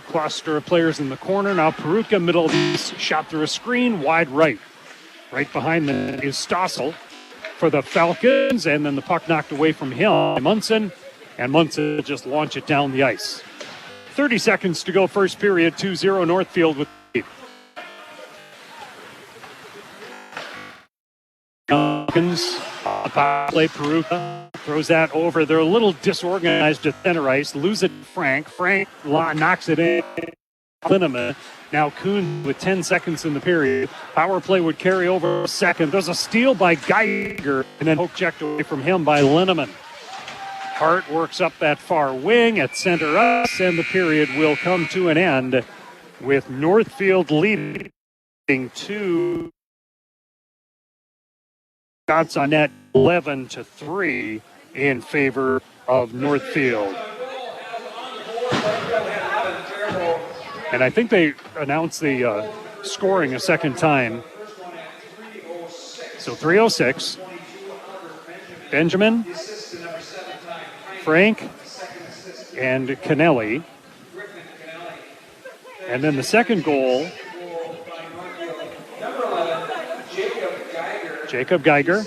Cluster of players in the corner. Now Perutka, middle of the ice, shot through a screen, wide right. Right behind the net is Stossel for the Falcons, and then the puck knocked away from him by Munson, and Munson will just launch it down the ice. 30 seconds to go first period, 2-0 Northfield with the lead. Falcons, power play, Perutka throws that over. They're a little disorganized at center ice. Lose it to Frank. Frank knocks it in. Linneman. Now Kuhn with 10 seconds in the period. Power play would carry over a second. There's a steal by Geiger, and then poke checked away from him by Linneman. Hart works up that far wing at center ice, and the period will come to an end. with Northfield leading 2 shots on net, 11-3 in favor of Northfield. And I think they announced the scoring a second time. So 306. Benjamin, Frank, and Kennelly. And then the second goal, Jacob Geiger.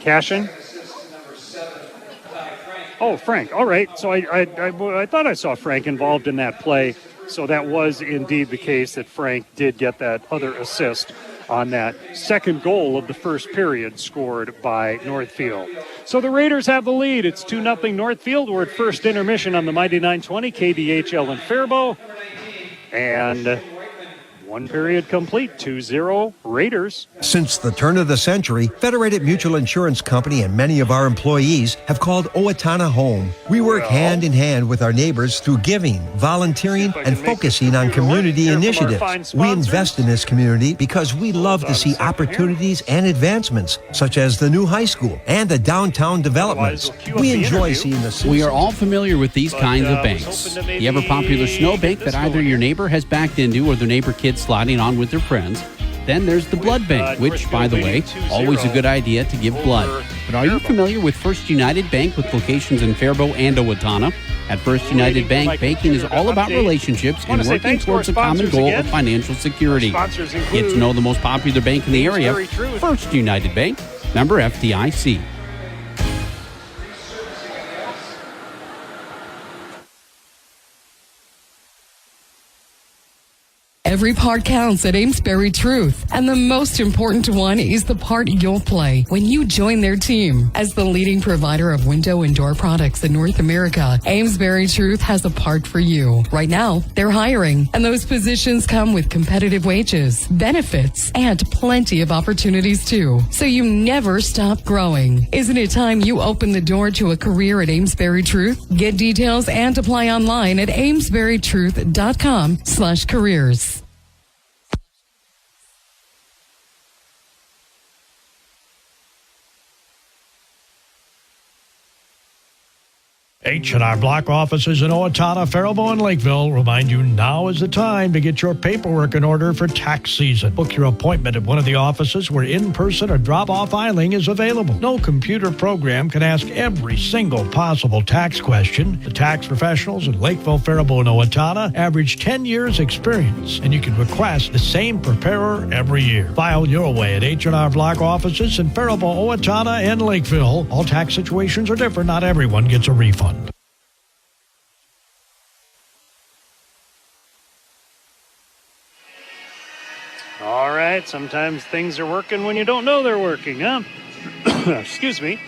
Cashin. Oh, Frank. All right. So I thought I saw Frank involved in that play. So that was indeed the case that Frank did get that other assist on that second goal of the first period scored by Northfield. So the Raiders have the lead. It's 2-0 Northfield. We're at first intermission on the Mighty 920, KDHL in Faribault. And one period complete, 2-0 Raiders.
Since the turn of the century, Federated Mutual Insurance Company and many of our employees have called Owatonna home. We work hand in hand with our neighbors through giving, volunteering, and focusing on community initiatives. We invest in this community because we love to see opportunities and advancements, such as the new high school and the downtown developments. We enjoy seeing the citizens.
We are all familiar with these kinds of banks. The ever-popular snowbank that either your neighbor has backed into or their neighbor kids sliding on with their friends. Then there's the blood bank, which, by the way, always a good idea to give blood. But are you familiar with First United Bank with locations in Faribault and Owatonna? At First United Bank, banking is all about relationships and working towards a common goal of financial security. Get to know the most popular bank in the area, First United Bank, member FDIC.
Every part counts at Amesbury Truth, and the most important one is the part you'll play when you join their team. As the leading provider of window and door products in North America, Amesbury Truth has a part for you. Right now, they're hiring, and those positions come with competitive wages, benefits, and plenty of opportunities too. So you never stop growing. Isn't it time you open the door to a career at Amesbury Truth? Get details and apply online at amesburytruth.com/careers.
H&R Block offices in Owatonna, Faribault, and Lakeville remind you now is the time to get your paperwork in order for tax season. Book your appointment at one of the offices where in-person or drop-off filing is available. No computer program can ask every single possible tax question. The tax professionals in Lakeville, Faribault, and Owatonna average 10 years experience, and you can request the same preparer every year. File your way at H&R Block offices in Faribault, Owatonna, and Lakeville. All tax situations are different. Not everyone gets a refund.
All right, sometimes things are working when you don't know they're working, huh? Excuse me.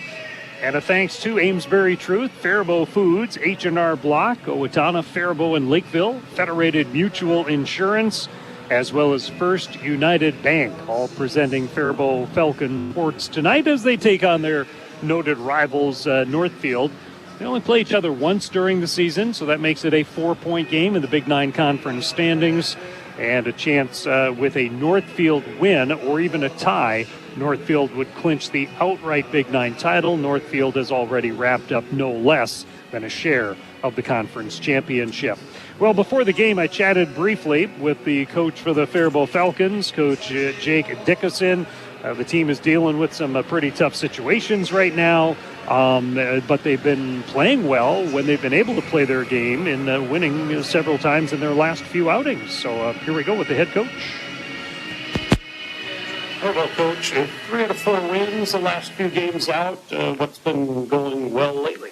And a thanks to Amesbury Truth, Faribault Foods, H&R Block, Owatonna, Faribault, and Lakeville, Federated Mutual Insurance, as well as First United Bank, all presenting Faribault Falcon Sports tonight as they take on their noted rivals, Northfield. They only play each other once during the season, so that makes it a 4-point game in the Big Nine Conference standings. And a chance with a Northfield win or even a tie, Northfield would clinch the outright Big Nine title. Northfield has already wrapped up no less than a share of the conference championship. Well, before the game, I chatted briefly with the coach for the Faribault Falcons, Coach Jake Dickinson. The team is dealing with some pretty tough situations right now, but they've been playing well when they've been able to play their game and winning several times in their last few outings. So here we go with the head coach.
Well, Coach, 3 out of 4 wins the last few games out. What's been going well lately?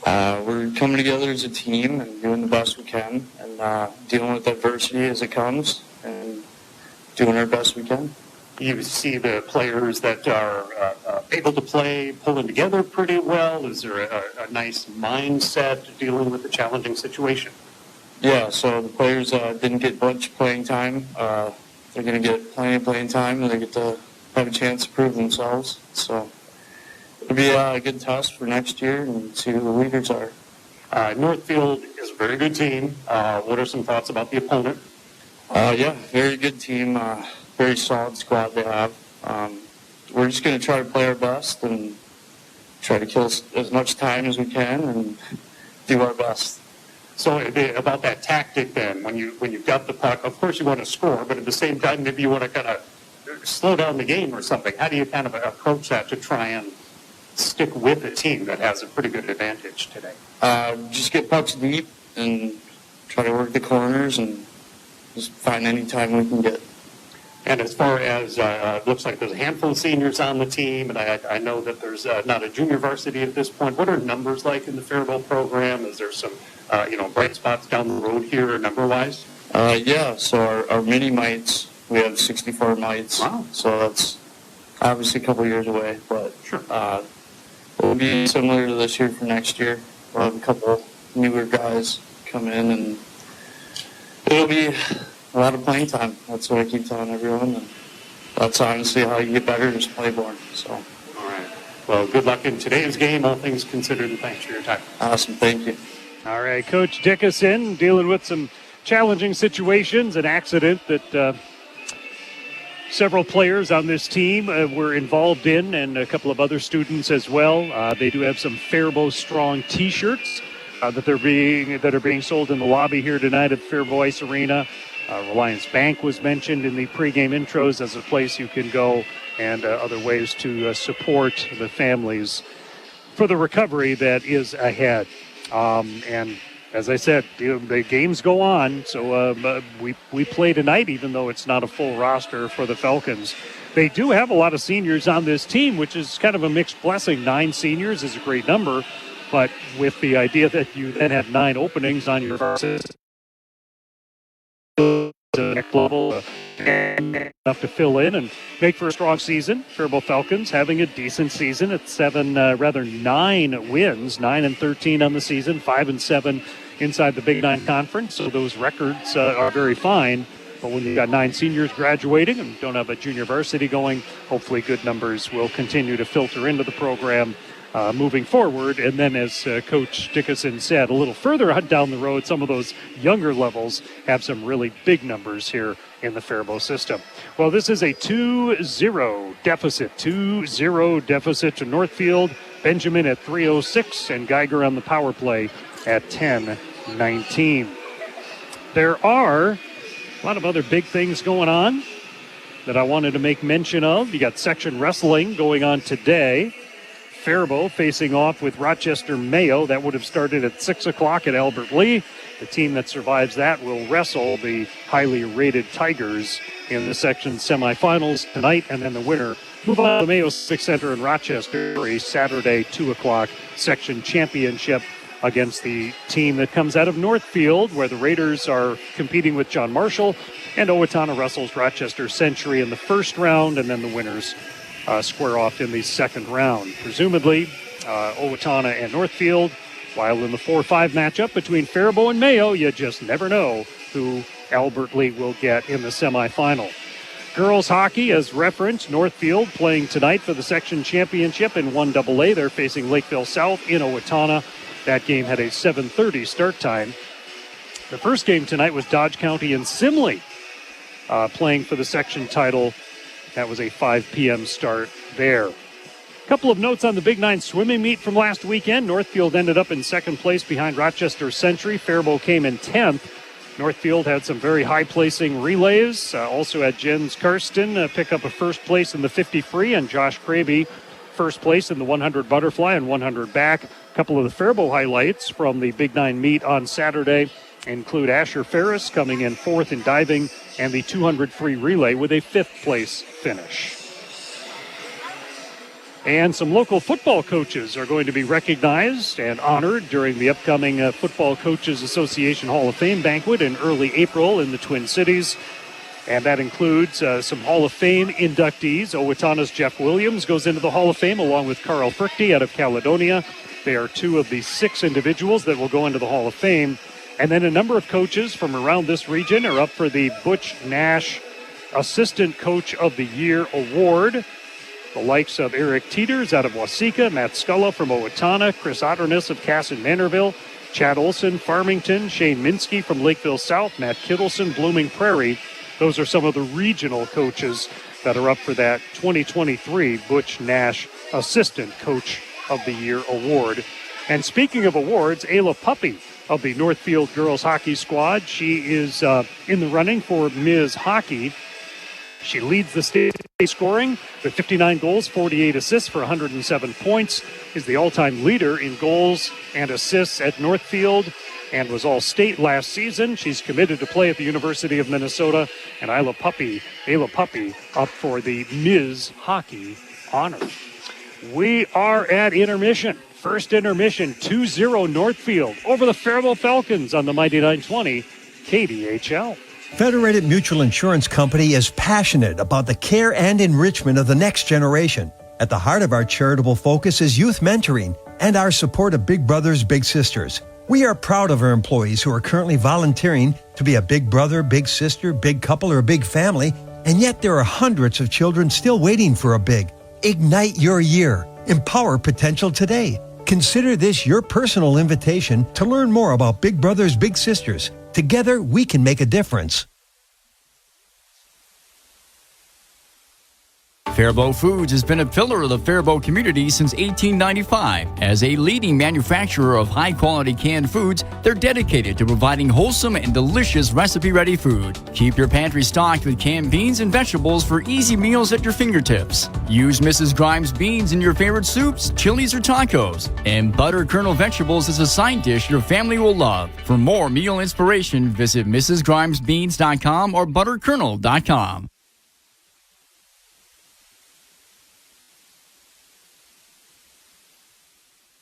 We're coming together as a team and doing the best we can and dealing with adversity as it comes and doing our best we can.
You see the players that are able to play pulling together pretty well. Is there a nice mindset dealing with the challenging situation?
Yeah, so the players didn't get much playing time. They're going to get plenty of playing time and they get to have a chance to prove themselves. So it'll be a good test for next year and see who the leaders are.
Northfield is a very good team. What are some thoughts about the opponent?
Yeah, very good team. Very solid squad they have. We're just going to try to play our best and try to kill as much time as we can and do our best.
So about that tactic then, when you've got the puck, of course you want to score, but at the same time maybe you want to kind of slow down the game or something. How do you kind of approach that to try and stick with a team that has a pretty good advantage today?
Just get pucks deep and try to work the corners and just find any time we can get.
And as far as it looks like there's a handful of seniors on the team, and I know that there's not a junior varsity at this point. What are numbers like in the Faribault program? Is there some bright spots down the road here number-wise?
Yeah, so our mini mites, we have 64 mites.
Wow.
So that's obviously a couple years away, but
Sure.
It'll be similar to this year for next year. We'll have a couple newer guys come in, and it'll be a lot of playing time. That's what I keep telling everyone. And that's honestly how you get better, is play more. So.
All right. Well, good luck in today's game, all things considered, and thanks for your time.
Awesome. Thank you.
All right, Coach Dickinson dealing with some challenging situations, an accident that several players on this team were involved in, and a couple of other students as well. They do have some Faribault Strong T-shirts that are being sold in the lobby here tonight at Faribault Ice Arena. Reliance Bank was mentioned in the pregame intros as a place you can go, and other ways to support the families for the recovery that is ahead. And as I said, the games go on, so we play tonight, even though it's not a full roster for the Falcons. They do have a lot of seniors on this team, which is kind of a mixed blessing. 9 seniors is a great number, but with the idea that you then have 9 openings on your varsity level, enough to fill in and make for a strong season. Faribault Falcons having a decent season at 9 wins, 9-13 on the season, 5-7 inside the Big 9 Conference. So those records are very fine. But when you've got 9 seniors graduating and don't have a junior varsity going, hopefully good numbers will continue to filter into the program moving forward. And then, as Coach Dickinson said, a little further down the road, some of those younger levels have some really big numbers here in the Faribault system. Well, this is a 2-0 deficit. 2-0 deficit to Northfield. Benjamin at 3:06 and Geiger on the power play at 10:19. There are a lot of other big things going on that I wanted to make mention of. You got section wrestling going on today. Faribault facing off with Rochester Mayo. That would have started at 6 o'clock at Albert Lee. The team that survives that will wrestle the highly rated Tigers in the section semifinals tonight, and then the winner move on to the Mayo Civic Center in Rochester for a Saturday 2 o'clock section championship against the team that comes out of Northfield, where the Raiders are competing with John Marshall, and Owatonna wrestles Rochester Century in the first round, and then the winners square off in the second round. Presumably, Owatonna and Northfield, while in the 4-5 matchup between Faribault and Mayo, you just never know who Albert Lee will get in the semifinal. Girls hockey, as referenced, Northfield playing tonight for the section championship in 1AA. They're facing Lakeville South in Owatonna. That game had a 7:30 start time. The first game tonight was Dodge County and Simley playing for the section title. That was a 5 p.m. start there. A couple of notes on the Big 9 swimming meet from last weekend. Northfield ended up in second place behind Rochester Century. Faribault came in 10th. Northfield had some very high-placing relays. Also had Jens Karsten pick up a first place in the 50 free, and Josh Kraby first place in the 100 butterfly and 100 back. A couple of the Faribault highlights from the Big 9 meet on Saturday include Asher Ferris coming in 4th in diving and the 200 free relay with a 5th place finish. And some local football coaches are going to be recognized and honored during the upcoming Football Coaches Association Hall of Fame banquet in early April in the Twin Cities. And that includes some Hall of Fame inductees. Owatonna's Jeff Williams goes into the Hall of Fame along with Carl Frichte out of Caledonia. They are 2 of the 6 individuals that will go into the Hall of Fame. And then a number of coaches from around this region are up for the Butch Nash Assistant Coach of the Year Award. The likes of Eric Teeters out of Waseca, Matt Sculla from Owatonna, Chris Otterness of Cass and Manorville, Chad Olson, Farmington, Shane Minsky from Lakeville South, Matt Kittleson, Blooming Prairie. Those are some of the regional coaches that are up for that 2023 Butch Nash Assistant Coach of the Year award. And speaking of awards, Ayla Puppy of the Northfield girls hockey squad. She is in the running for Ms. Hockey. She leads the state scoring with 59 goals, 48 assists for 107 points, is the all-time leader in goals and assists at Northfield, and was all-state last season. She's committed to play at the University of Minnesota, and Ayla Puppy up for the Ms. Hockey honor. We are at intermission. First intermission, 2-0 Northfield over the Faribault Falcons on the Mighty 920 KDHL.
Federated Mutual Insurance Company is passionate about the care and enrichment of the next generation. At the heart of our charitable focus is youth mentoring and our support of Big Brothers Big Sisters. We are proud of our employees who are currently volunteering to be a big brother, big sister, big couple, or big family, and yet there are hundreds of children still waiting for a big. Ignite your year. Empower potential today. Consider this your personal invitation to learn more about Big Brothers Big Sisters. Together, we can make a difference.
Faribault Foods has been a pillar of the Faribault community since 1895. As a leading manufacturer of high-quality canned foods, they're dedicated to providing wholesome and delicious recipe-ready food. Keep your pantry stocked with canned beans and vegetables for easy meals at your fingertips. Use Mrs. Grimes beans in your favorite soups, chilies, or tacos. And butter kernel vegetables is a side dish your family will love. For more meal inspiration, visit mrsgrimesbeans.com or butterkernel.com.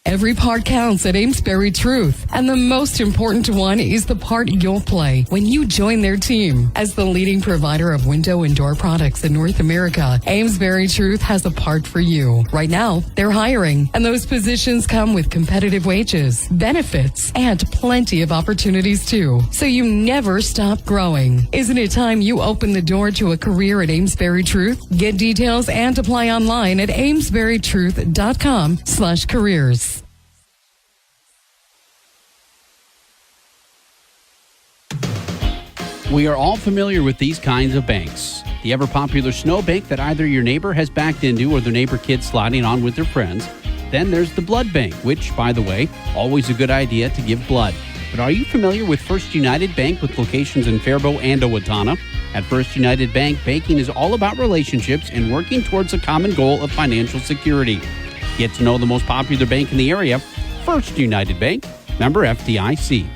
Every part counts at Amesbury Truth, and the most important one is the part you'll play when you join their team. As the leading provider of window and door products in North America, Amesbury Truth has a part for you. Right now, they're hiring, and those positions come with competitive wages, benefits, and plenty of opportunities too. So you never stop growing. Isn't it time you open the door to a career at Amesbury Truth? Get details and apply online at amesburytruth.com/careers.
We are all familiar with these kinds of banks. The ever-popular snow bank that either your neighbor has backed into or their neighbor kids sliding on with their friends. Then there's the blood bank, which, by the way, always a good idea to give blood. But are you familiar with First United Bank with locations in Faribault and Owatonna? At First United Bank, banking is all about relationships and working towards a common goal of financial security. Get to know the most popular bank in the area, First United Bank, member FDIC.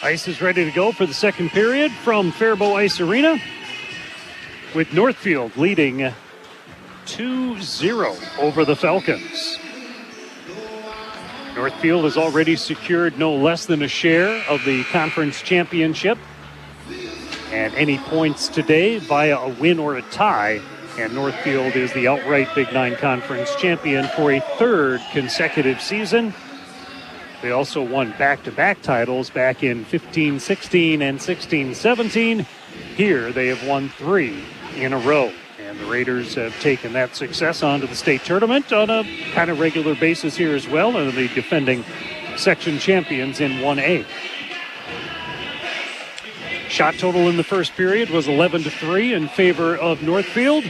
Ice is ready to go for the second period from Faribault Ice Arena, with Northfield leading 2-0 over the Falcons. Northfield has already secured no less than a share of the conference championship, and any points today via a win or a tie, and Northfield is the outright Big Nine Conference champion for a third consecutive season. They also won back-to-back titles back in 15-16 and 16-17. Here they have won 3 in a row. And the Raiders have taken that success onto the state tournament on a kind of regular basis here as well, and the defending section champions in 1A. Shot total in the first period was 11-3 in favor of Northfield.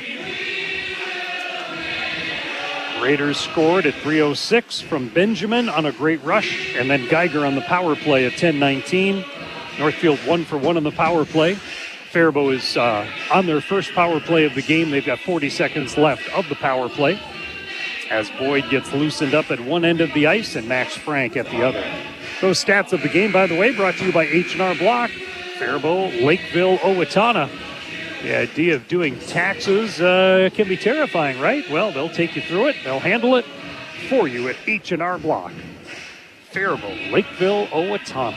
Raiders scored at 3:06 from Benjamin on a great rush, and then Geiger on the power play at 10:19. Northfield 1 for 1 on the power play. Faribault is on their first power play of the game. They've got 40 seconds left of the power play, as Boyd gets loosened up at one end of the ice and Max Frank at the other. Those stats of the game, by the way, brought to you by H&R Block, Faribault, Lakeville, Owatonna. The idea of doing taxes can be terrifying, right? Well, they'll take you through it. They'll handle it for you at H&R Block. Faribault, Lakeville, Owatonna.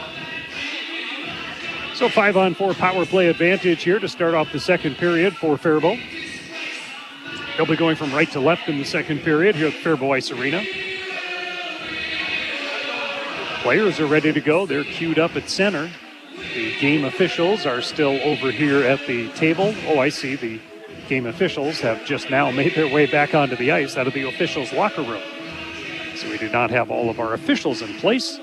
So 5-on-4 power play advantage here to start off the second period for Faribault. They'll be going from right to left in the second period here at Faribault Ice Arena. Players are ready to go. They're queued up at center. The game officials are still over here at the table. Oh, I see. The Game officials have just now made their way back onto the ice out of the officials' locker room. So we do not have all of our officials in place.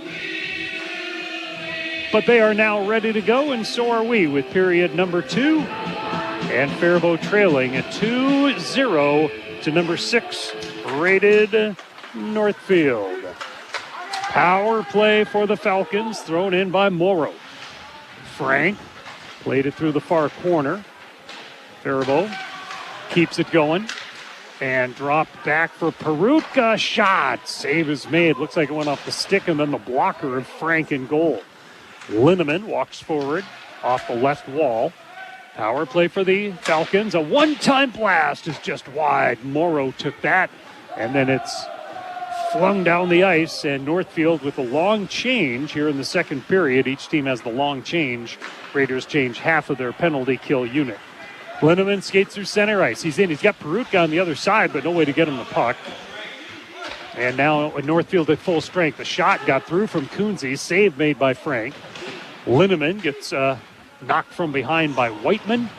But they are now ready to go, and so are we with period number 2. And Faribault trailing at 2-0 to number 6 rated Northfield. Power play for the Falcons, thrown in by Morrow. Frank played it through the far corner. Faribault keeps it going and dropped back for Perutka. Shot. Save is made. Looks like it went off the stick and then the blocker of Frank in goal. Linneman walks forward off the left wall. Power play for the Falcons. A one-time blast is just wide. Morrow took that, and then it's flung down the ice, and Northfield with a long change here in the second period. Each team has the long change. Raiders change half of their penalty kill unit. Linneman skates through center ice. He's in. He's got Perutka on the other side, but no way to get him the puck. And now Northfield at full strength. The shot got through from Kunze. Save made by Frank. Linneman gets knocked from behind by Whiteman.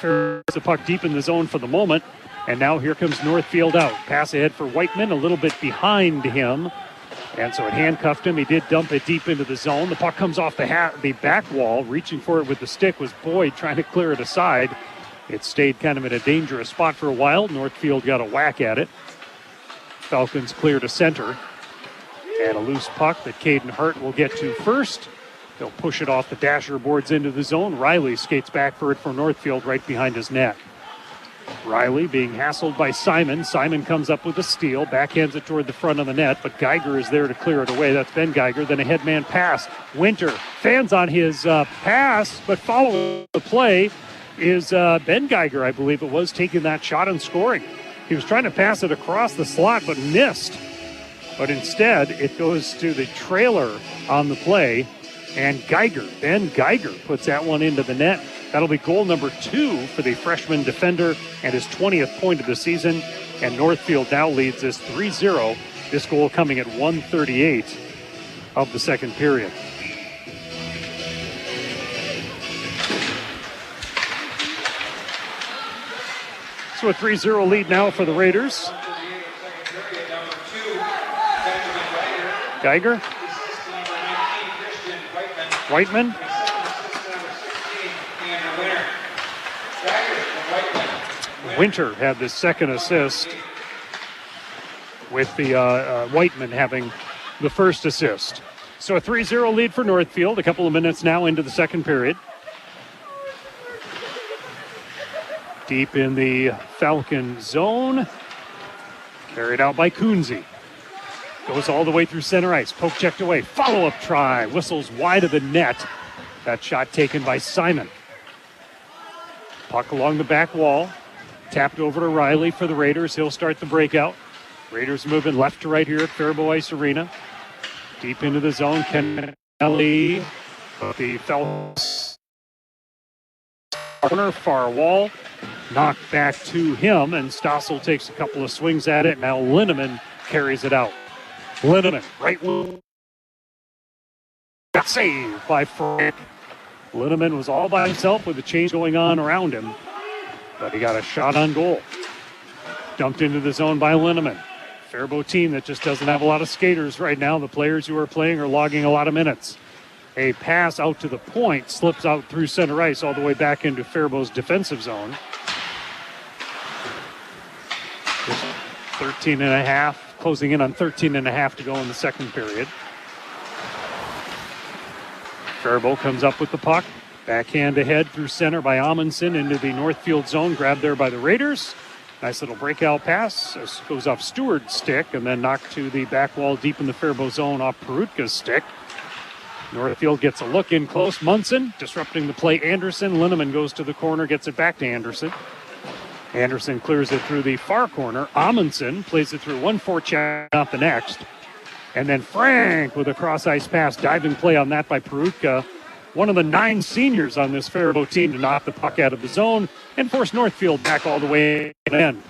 Fair the puck deep in the zone for the moment. And now here comes Northfield out. Pass ahead for Whiteman, a little bit behind him. And so it handcuffed him. He did dump it deep into the zone. The puck comes off the back wall. Reaching for it with the stick was Boyd trying to clear it aside. It stayed kind of in a dangerous spot for a while. Northfield got a whack at it. Falcons clear to center. And a loose puck that Caden Hart will get to first. They'll push it off the dasher boards into the zone. Riley skates back for it for Northfield right behind his net. Riley being hassled by Simon. Simon comes up with a steal, backhands it toward the front of the net, but Geiger is there to clear it away. That's Ben Geiger. Then a headman pass. Winter fans on his pass, but following the play is Ben Geiger, I believe it was, taking that shot and scoring. He was trying to pass it across the slot, but missed. But instead, it goes to the trailer on the play, and Ben Geiger, puts that one into the net. That'll be goal number 2 for the freshman defender and his 20th point of the season. And Northfield now leads this 3-0. This goal coming at 1:38 of the second period. So a 3-0 lead now for the Raiders. Geiger. Whiteman. Winter had the second assist, with the Whiteman having the first assist. So a 3-0 lead for Northfield. A couple of minutes now into the second period. Deep in the Falcon zone. Carried out by Kunze. Goes all the way through center ice. Poke checked away. Follow-up try. Whistles wide of the net. That shot taken by Simon. Puck along the back wall. Tapped over to Riley for the Raiders. He'll start the breakout. Raiders moving left to right here at Faribault Ice Arena. Deep into the zone. Kennelly. The Falcons corner, far wall. Knocked back to him, and Stossel takes a couple of swings at it. Now Linneman carries it out. Linneman, right wing. Got saved by Frank. Linneman was all by himself with the change going on around him, but he got a shot on goal. Dumped into the zone by Linneman. Faribault team that just doesn't have a lot of skaters right now. The players who are playing are logging a lot of minutes. A pass out to the point, slips out through center ice all the way back into Faribault's defensive zone. Just 13 and a half, closing in on 13 and a half to go in the second period. Faribault comes up with the puck. Backhand ahead through center by Amundsen into the Northfield zone. Grabbed there by the Raiders. Nice little breakout pass. This goes off Stewart's stick and then knocked to the back wall deep in the Faribault zone off Perutka's stick. Northfield gets a look in close. Munson disrupting the play. Anderson. Linneman goes to the corner, gets it back to Anderson. Anderson clears it through the far corner. Amundsen plays it through 1-4 check, not the next. And then Frank with a cross-ice pass. Diving play on that by Perutka. One of the 9 seniors on this Faribault team to knock the puck out of the zone and force Northfield back all the way in.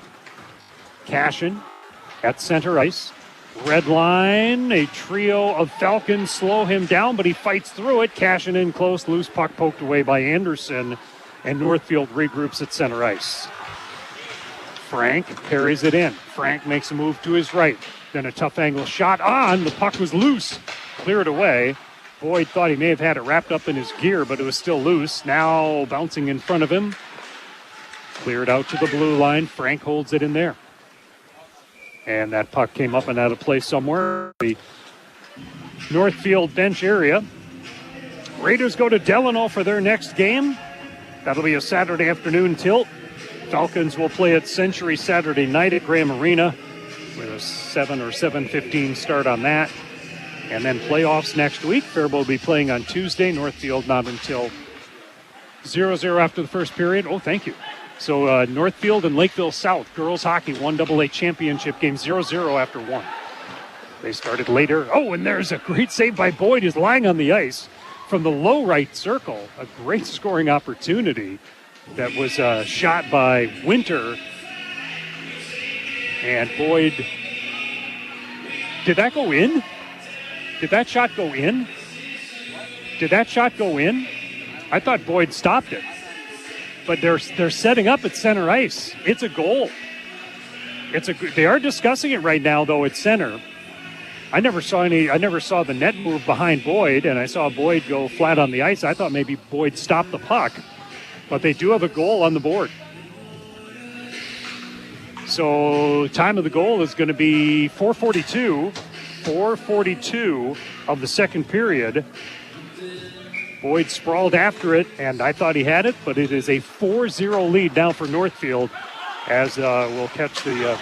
Cashin at center ice. Red line, a trio of Falcons slow him down, but he fights through it. Cashin in close, loose puck poked away by Anderson. and Northfield regroups at center ice. Frank carries it in. Frank makes a move to his right. Then a tough angle shot on. The puck was loose. Cleared away. Boyd thought he may have had it wrapped up in his gear, but it was still loose. Now bouncing in front of him. Cleared out to the blue line. Frank holds it in there. And that puck came up and out of play somewhere. The Northfield bench area. Raiders go to Delano for their next game. That'll be a Saturday afternoon tilt. Falcons will play at Century Saturday night at Graham Arena with a 7 or 7:15 start on that. And then playoffs next week. Faribault will be playing on Tuesday. Northfield not until 0-0 after the first period. Oh, thank you. So Northfield and Lakeville South girls hockey 1AA championship game 0-0 after 1. They started later. Oh, and there's a great save by Boyd. He's lying on the ice from the low right circle. A great scoring opportunity that was shot by Winter. And Boyd, did that go in? Did that shot go in? Did that shot go in? I thought Boyd stopped it. But they're setting up at center ice. It's a goal. They are discussing it right now, though, at center. I never saw the net move behind Boyd, and I saw Boyd go flat on the ice. I thought maybe Boyd stopped the puck. But they do have a goal on the board. So time of the goal is going to be 4:42. 4:42 of the second period. Boyd sprawled after it, and I thought he had it, but it is a 4-0 lead now for Northfield, as we'll catch the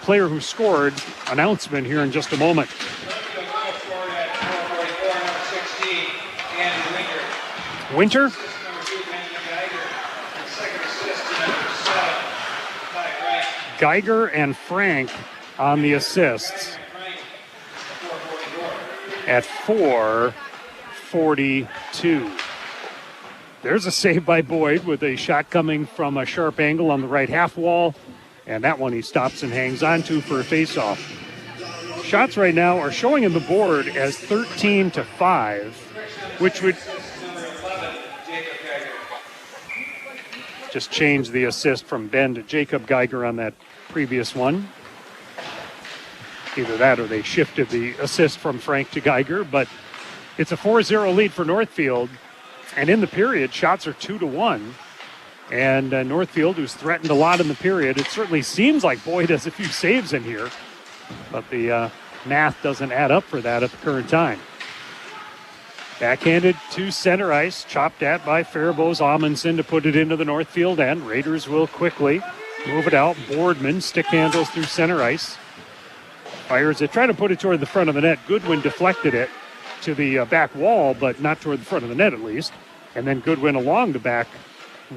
player who scored announcement here in just a moment. Winter? Geiger and Frank on the assists at 4:42. There's a save by Boyd with a shot coming from a sharp angle on the right half wall, and that one he stops and hangs on to for a faceoff. Shots right now are showing in the board as 13-5, which would just change the assist from Ben to Jacob Geiger on that previous one. Either that or they shifted the assist from Frank to Geiger, but it's a 4-0 lead for Northfield. And in the period, shots are 2-1. And Northfield, who's threatened a lot in the period, it certainly seems like Boyd has a few saves in here, but the math doesn't add up for that at the current time. Backhanded to center ice, chopped at by Faribault's Amundsen to put it into the Northfield end. Raiders will quickly move it out. Boardman stick handles through center ice. Fires it, trying to put it toward the front of the net. Goodwin deflected it to the back wall, but not toward the front of the net at least. And then Goodwin along the back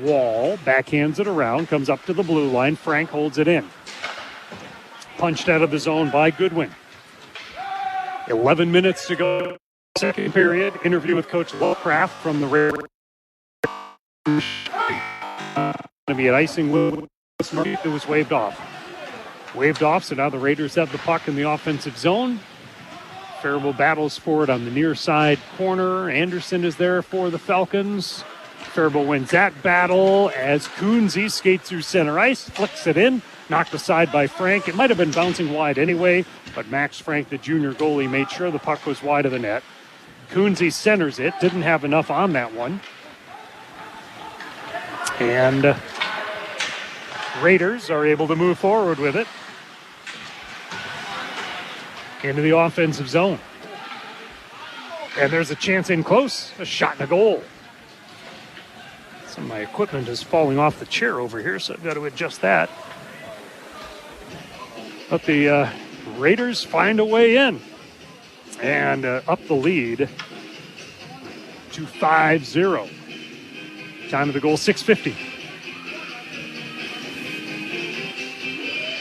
wall, backhands it around, comes up to the blue line. Frank holds it in. Punched out of the zone by Goodwin. 11 minutes to go. Second period. Interview with Coach Lovecraft from the Raiders. Going to be at icing. It was waved off. Waved off, so now the Raiders have the puck in the offensive zone. Faribault battles for it on the near side corner. Anderson is there for the Falcons. Faribault wins that battle as Coonsey skates through center ice, flicks it in, knocked aside by Frank. It might have been bouncing wide anyway, but Max Frank, the junior goalie, made sure the puck was wide of the net. Coonsey centers it, didn't have enough on that one. And Raiders are able to move forward with it into the offensive zone. And there's a chance in close, a shot and a goal. Some of my equipment is falling off the chair over here, so I've got to adjust that. But the Raiders find a way in and up the lead to 5-0. Time of the goal, 6:50.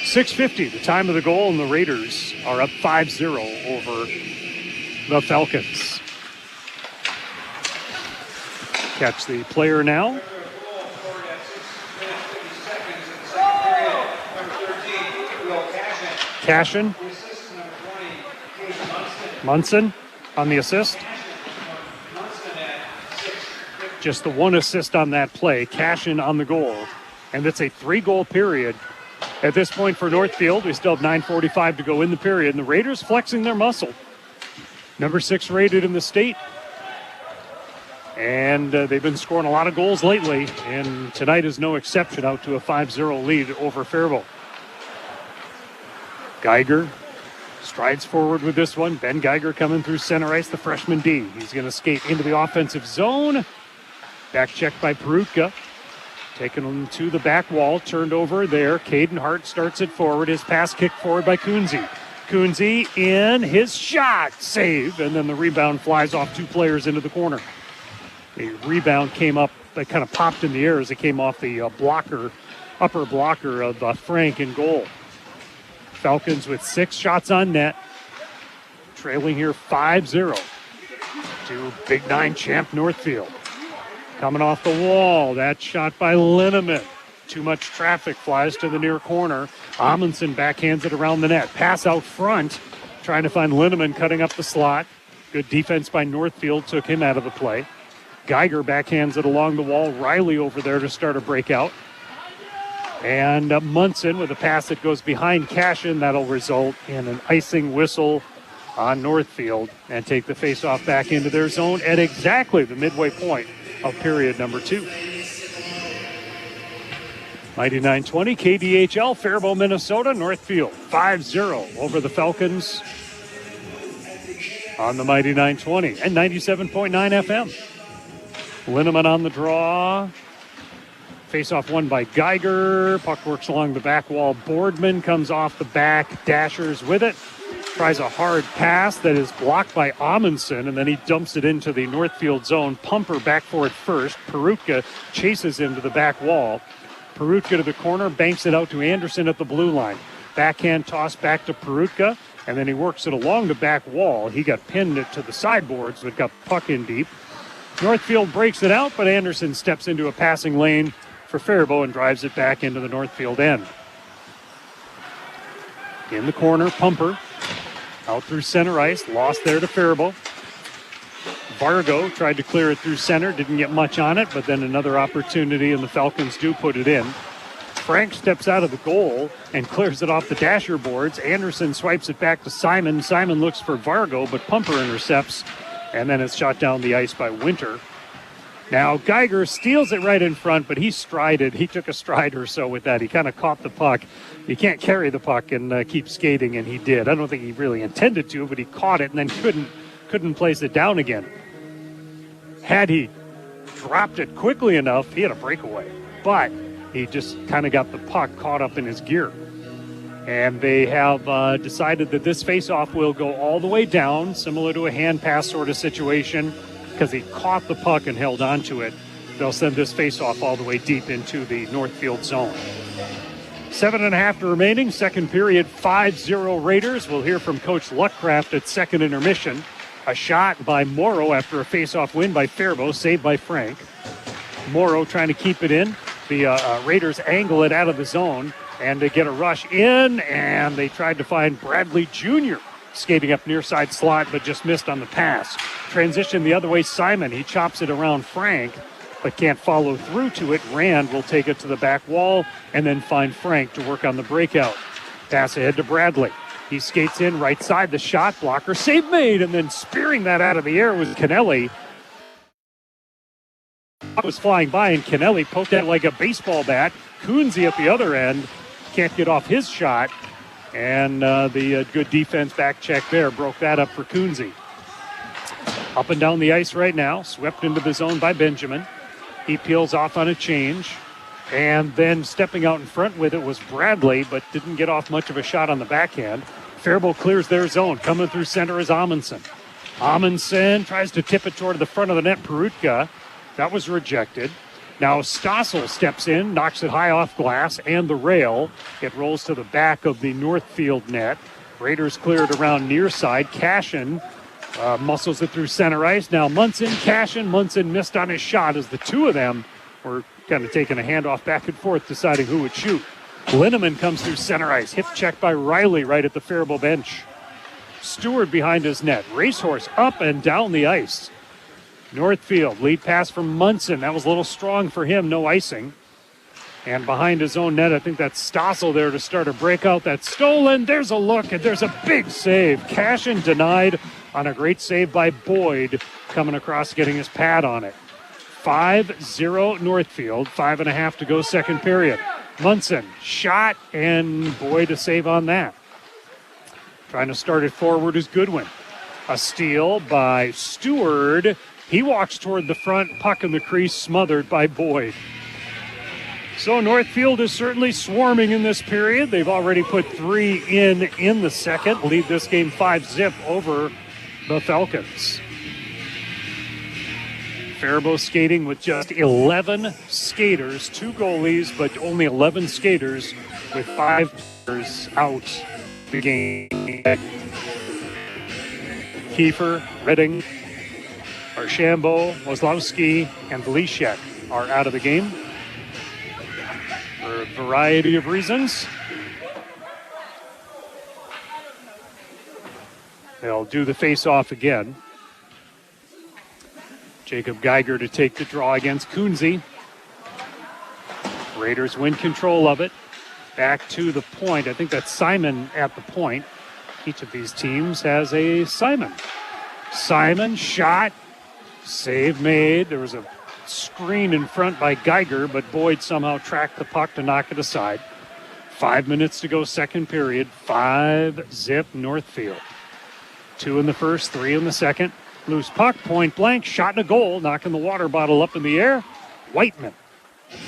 6:50, the time of the goal, and the Raiders are up 5-0 over the Falcons. Catch the player now. Cashin. Munson on the assist. Just the one assist on that play. Cashin on the goal. And it's a 3-goal period at this point for Northfield. We still have 9:45 to go in the period. And the Raiders flexing their muscle. Number 6 rated in the state. And they've been scoring a lot of goals lately. And tonight is no exception, out to a 5-0 lead over Faribault. Geiger strides forward with this one. Ben Geiger coming through center ice, the freshman D. He's going to skate into the offensive zone. Back check by Perutka. Taking him to the back wall, turned over there. Caden Hart starts it forward. His pass kicked forward by Kunze. Kunze in, his shot, save, and then the rebound flies off 2 players into the corner. The rebound came up, it kind of popped in the air as it came off the upper blocker of Frank in goal. Falcons with 6 shots on net, trailing here 5-0 to Big 9 champ Northfield. Coming off the wall, that shot by Linneman. Too much traffic, flies to the near corner. Amundsen backhands it around the net. Pass out front, trying to find Linneman cutting up the slot. Good defense by Northfield, took him out of the play. Geiger backhands it along the wall. Riley over there to start a breakout. And Munson with a pass that goes behind Cashin. That'll result in an icing whistle on Northfield and take the faceoff back into their zone at exactly the midway point of period number 2. Mighty 920, KDHL, Faribault, Minnesota, Northfield, 5-0 over the Falcons on the Mighty 920 and 97.9 FM. Linneman on the draw. Face-off won by Geiger. Puck works along the back wall. Boardman comes off the back. Dashers with it. Tries a hard pass that is blocked by Amundsen, and then he dumps it into the Northfield zone. Pumper back for it first. Perutka chases him to the back wall. Perutka to the corner, banks it out to Anderson at the blue line. Backhand toss back to Perutka, and then he works it along the back wall. He got pinned it to the sideboards, but got puck in deep. Northfield breaks it out, but Anderson steps into a passing lane for Faribault and drives it back into the Northfield end. In the corner, Pumper out through center ice, lost there to Faribault. Vargo tried to clear it through center, didn't get much on it, but then another opportunity, and the Falcons do put it in. Frank steps out of the goal and clears it off the dasher boards. Anderson swipes it back to Simon. Simon looks for Vargo, but Pumper intercepts, and then it's shot down the ice by Winter. Now Geiger steals it right in front, but he strided. He took a stride or so with that. He kind of caught the puck. He can't carry the puck and keep skating, and he did. I don't think he really intended to, but he caught it and then couldn't place it down again. Had he dropped it quickly enough, he had a breakaway. But he just kind of got the puck caught up in his gear. And they have decided that this faceoff will go all the way down, similar to a hand pass sort of situation, because he caught the puck and held onto it. They'll send this faceoff all the way deep into the Northfield zone. 7.5 remaining, second period, 5-0 Raiders. We'll hear from Coach Luckcraft at second intermission. A shot by Morrow after a faceoff win by Faribault, saved by Frank. Morrow trying to keep it in. The Raiders angle it out of the zone and they get a rush in, and they tried to find Bradley Jr. skating up near side slot, but just missed on the pass. Transition the other way, Simon. He chops it around Frank, but can't follow through to it. Rand will take it to the back wall and then find Frank to work on the breakout. Pass ahead to Bradley. He skates in right side, the shot blocker. Save made, and then spearing that out of the air was Kennelly. Was flying by, and Kennelly poked it like a baseball bat. Kunze at the other end can't get off his shot, and the good defense back check there broke that up for Kunze. Up and down the ice right now, swept into the zone by Benjamin. He peels off on a change, and then stepping out in front with it was Bradley, but didn't get off much of a shot on the backhand. Faribault clears their zone. Coming through center is Amundsen. Amundsen tries to tip it toward the front of the net. Perutka. That was rejected. Now Stossel steps in, knocks it high off glass and the rail. It rolls to the back of the Northfield net. Raiders clear it around near side. Cashin muscles it through center ice. Now Munson, Cashin. Munson missed on his shot as the two of them were kind of taking a handoff back and forth, deciding who would shoot. Linneman comes through center ice. Hip check by Riley right at the Faribault bench. Stewart behind his net. Racehorse up and down the ice. Northfield, lead pass from Munson. That was a little strong for him, no icing. And behind his own net, I think that's Stossel there to start a breakout. That's stolen. There's a look, and there's a big save. Cashin denied on a great save by Boyd, coming across, getting his pad on it. 5-0 Northfield, 5.5 to go second period. Munson, shot, and Boyd a save on that. Trying to start it forward is Goodwin. A steal by Stewart. He walks toward the front, puck in the crease, smothered by Boyd. So Northfield is certainly swarming in this period. They've already put 3 in the second. Lead this game 5-0 over the Falcons. Faribault skating with just 11 skaters, 2 goalies, but only 11 skaters with 5 players out the game. Kiefer, Redding, Archambault, Wozlowski, and Velishek are out of the game for a variety of reasons. They'll do the face-off again. Jacob Geiger to take the draw against Kunze. Raiders win control of it. Back to the point. I think that's Simon at the point. Each of these teams has a Simon. Simon shot. Save made. There was a screen in front by Geiger, but Boyd somehow tracked the puck to knock it aside. 5 minutes to go second period. 5-0 Northfield. 2 in the first, 3 in the second. Loose puck, point blank, shot and a goal, knocking the water bottle up in the air. Whiteman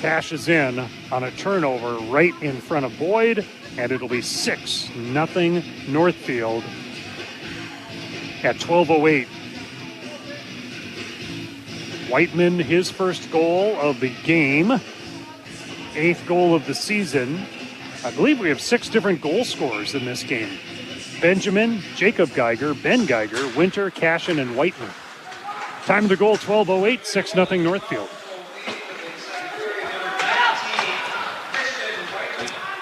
cashes in on a turnover right in front of Boyd, and it'll be 6-0 Northfield at 12:08. Whiteman, his first goal of the game, 8th goal of the season. I believe we have 6 different goal scorers in this game. Benjamin, Jacob Geiger, Ben Geiger, Winter, Cashin, and Whiteman. Time of the goal, 12:08, 6-0 Northfield.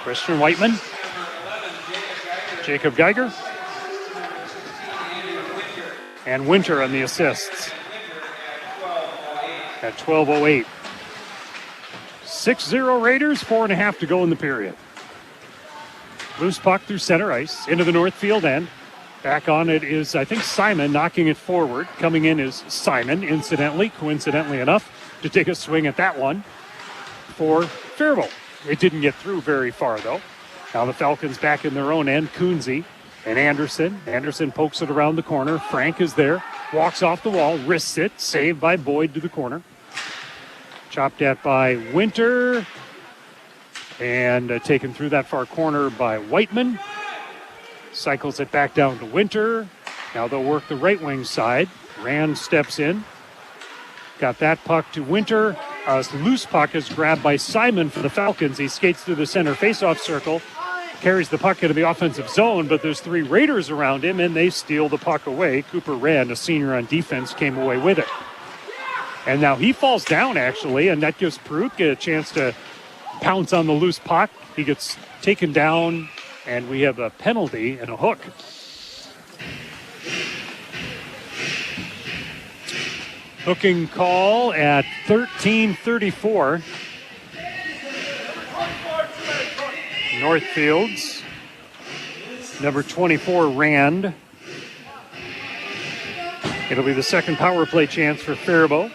Christian Whiteman, Jacob Geiger, and Winter on the assists at 12:08. 6-0 Raiders, 4.5 to go in the period. Loose puck through center ice, into the Northfield end. Back on it is, I think, Simon knocking it forward. Coming in is Simon, coincidentally enough, to take a swing at that one for Faribault. It didn't get through very far, though. Now the Falcons back in their own end. Kunze and Anderson. Anderson pokes it around the corner. Frank is there, walks off the wall, wrists it, saved by Boyd to the corner. Chopped at by Winter. And taken through that far corner by Whiteman. Cycles it back down to Winter. Now they'll work the right wing side. Rand steps in. Got that puck to Winter. A loose puck is grabbed by Simon for the Falcons. He skates through the center faceoff circle. Carries the puck into the offensive zone, but there's 3 Raiders around him, and they steal the puck away. Cooper Rand, a senior on defense, came away with it. And now he falls down, actually, and that gives Perutka a chance to pounce on the loose puck. He gets taken down, and we have a penalty and a hook. Hooking call at 13:34. Northfield's number 24, Rand. It'll be the second power play chance for Faribault.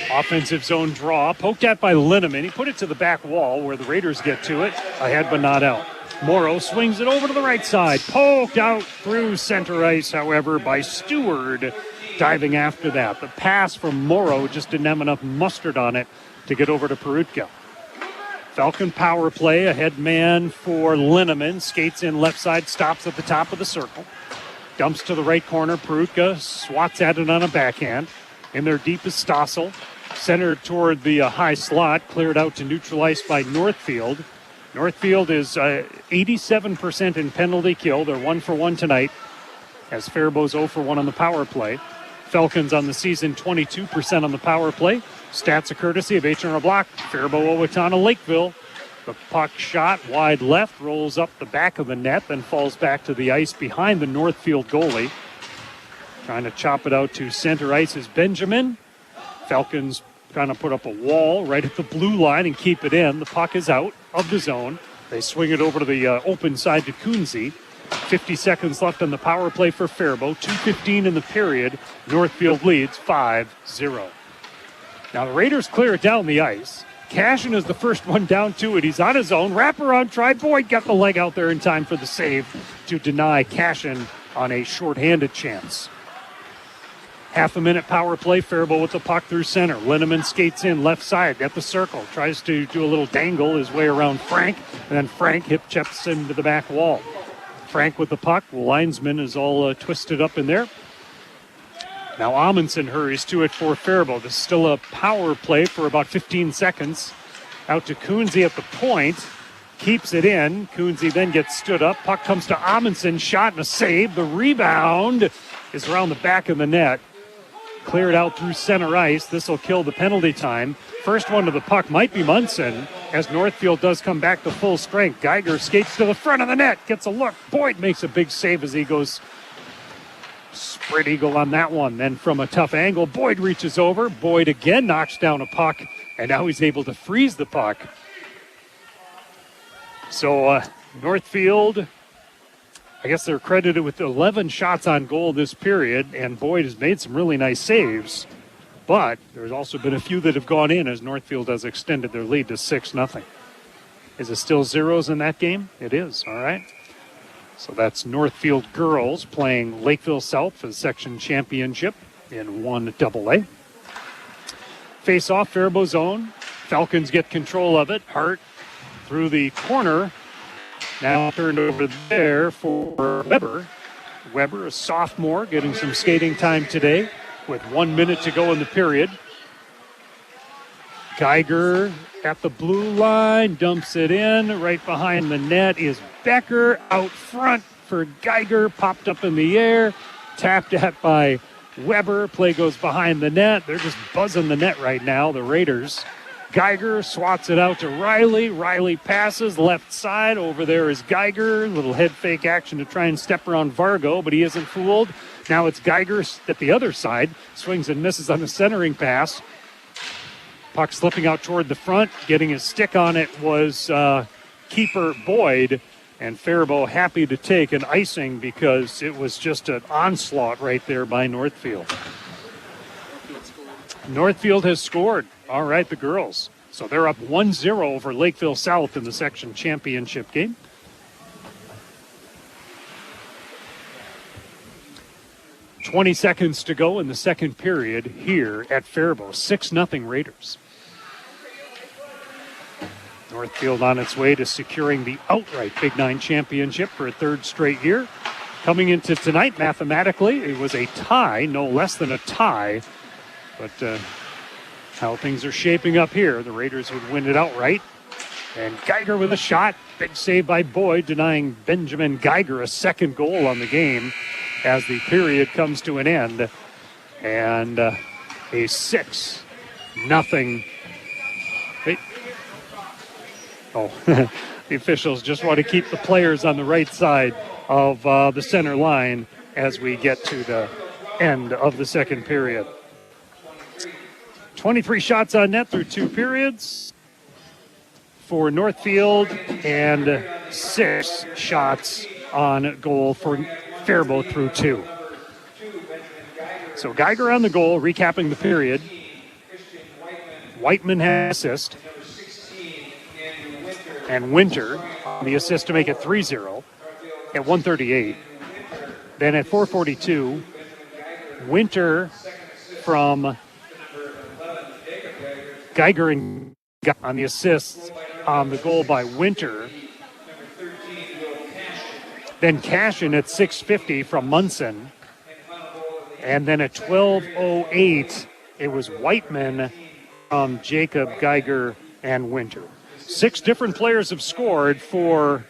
Offensive zone draw, poked at by Linneman. He put it to the back wall where the Raiders get to it. Ahead but not out. Morrow swings it over to the right side. Poked out through center ice, however, by Stewart. Diving after that. The pass from Morrow just didn't have enough mustard on it to get over to Perutka. Falcon power play. Ahead man for Linneman. Skates in left side, stops at the top of the circle. Dumps to the right corner. Perutka swats at it on a backhand. In there deep is Stossel. Centered toward the high slot. Cleared out to neutral ice by Northfield. Northfield is 87% in penalty kill. They're 1 for 1 tonight, as Faribault's 0 for 1 on the power play. Falcons on the season 22% on the power play. Stats a courtesy of H&R Block. Faribault, Owatonna, Lakeville. The puck shot wide left, rolls up the back of the net, then falls back to the ice behind the Northfield goalie. Trying to chop it out to center ice is Benjamin. Falcons trying to put up a wall right at the blue line and keep it in. The puck is out of the zone. They swing it over to the open side to Kunze. 50 seconds left on the power play for Faribault. 2:15 in the period. Northfield leads 5-0. Now the Raiders clear it down the ice. Cashin is the first one down to it. He's on his own. Wraparound try. Boyd got the leg out there in time for the save to deny Cashin on a shorthanded chance. Half a minute power play. Faribault with the puck through center. Linneman skates in left side at the circle. Tries to do a little dangle his way around Frank. And then Frank hip chips into the back wall. Frank with the puck. The linesman is all twisted up in there. Now Amundsen hurries to it for Faribault. This is still a power play for about 15 seconds. Out to Kunze at the point. Keeps it in. Kunze then gets stood up. Puck comes to Amundsen. Shot and a save. The rebound is around the back of the net. Cleared out through center ice. This will kill the penalty time. First one to the puck might be Munson as Northfield does come back to full strength. Geiger skates to the front of the net. Gets a look. Boyd makes a big save as he goes spread eagle on that one. Then from a tough angle, Boyd reaches over. Boyd again knocks down a puck, and now he's able to freeze the puck. So Northfield, I guess they're credited with 11 shots on goal this period, and Boyd has made some really nice saves. But there's also been a few that have gone in as Northfield has extended their lead to 6-0. Is it still zeros in that game? It is, all right. So that's Northfield girls playing Lakeville South for the section championship in 1AA. Face off, Faribault zone. Falcons get control of it. Hart through the corner. Now turned over there for Weber. Weber, a sophomore, getting some skating time today with 1 minute to go in the period. Geiger at the blue line, dumps it in. Right behind the net is Becker. Out front for Geiger, popped up in the air. Tapped at by Weber. Play goes behind the net. They're just buzzing the net right now, the Raiders. Geiger swats it out to Riley. Riley passes left side. Over there is Geiger. Little head fake action to try and step around Vargo, but he isn't fooled. Now it's Geiger at the other side. Swings and misses on the centering pass. Puck slipping out toward the front. Getting his stick on it was keeper Boyd. And Faribault happy to take an icing because it was just an onslaught right there by Northfield. Northfield has scored. All right, the girls. So they're up 1-0 over Lakeville South in the section championship game. .20 seconds to go in the second period here at Faribault. 6-0 Raiders. Northfield on its way to securing the outright Big Nine championship for a third straight year. Coming into tonight, mathematically, it was a tie, no less than a tie. But how things are shaping up here, the Raiders would win it outright. And Geiger with a shot. Big save by Boyd, denying Benjamin Geiger a second goal on the game as the period comes to an end. And a 6-0. The officials just want to keep the players on the right side of the center line as we get to the end of the second period. 23 shots on net through two periods for Northfield and 6 shots on goal for Faribault through 2. So Geiger on the goal, recapping the period. Whiteman has assist. And Winter, the assist to make it 3-0 at 1:38. Then at 4:42, Winter from Geiger and on the assists on the goal by Winter. Then Cashin at 6:50 from Munson. And then at 12:08, it was Whiteman from Jacob, Geiger, and Winter. 6 different players have scored for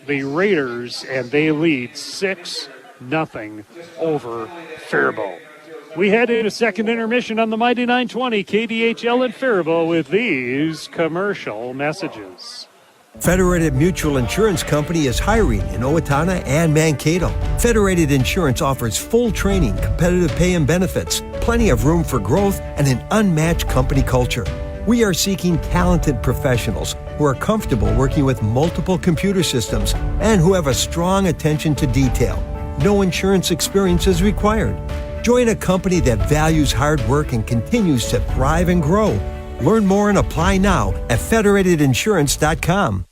the Raiders, and they lead 6-0 over Faribault. We head into second intermission on the Mighty 920 KDHL in Faribault with these commercial messages.
Federated Mutual Insurance Company is hiring in Owatonna and Mankato. Federated Insurance offers full training, competitive pay and benefits, plenty of room for growth, and an unmatched company culture. We are seeking talented professionals who are comfortable working with multiple computer systems and who have a strong attention to detail. No insurance experience is required. Join a company that values hard work and continues to thrive and grow. Learn more and apply now at federatedinsurance.com.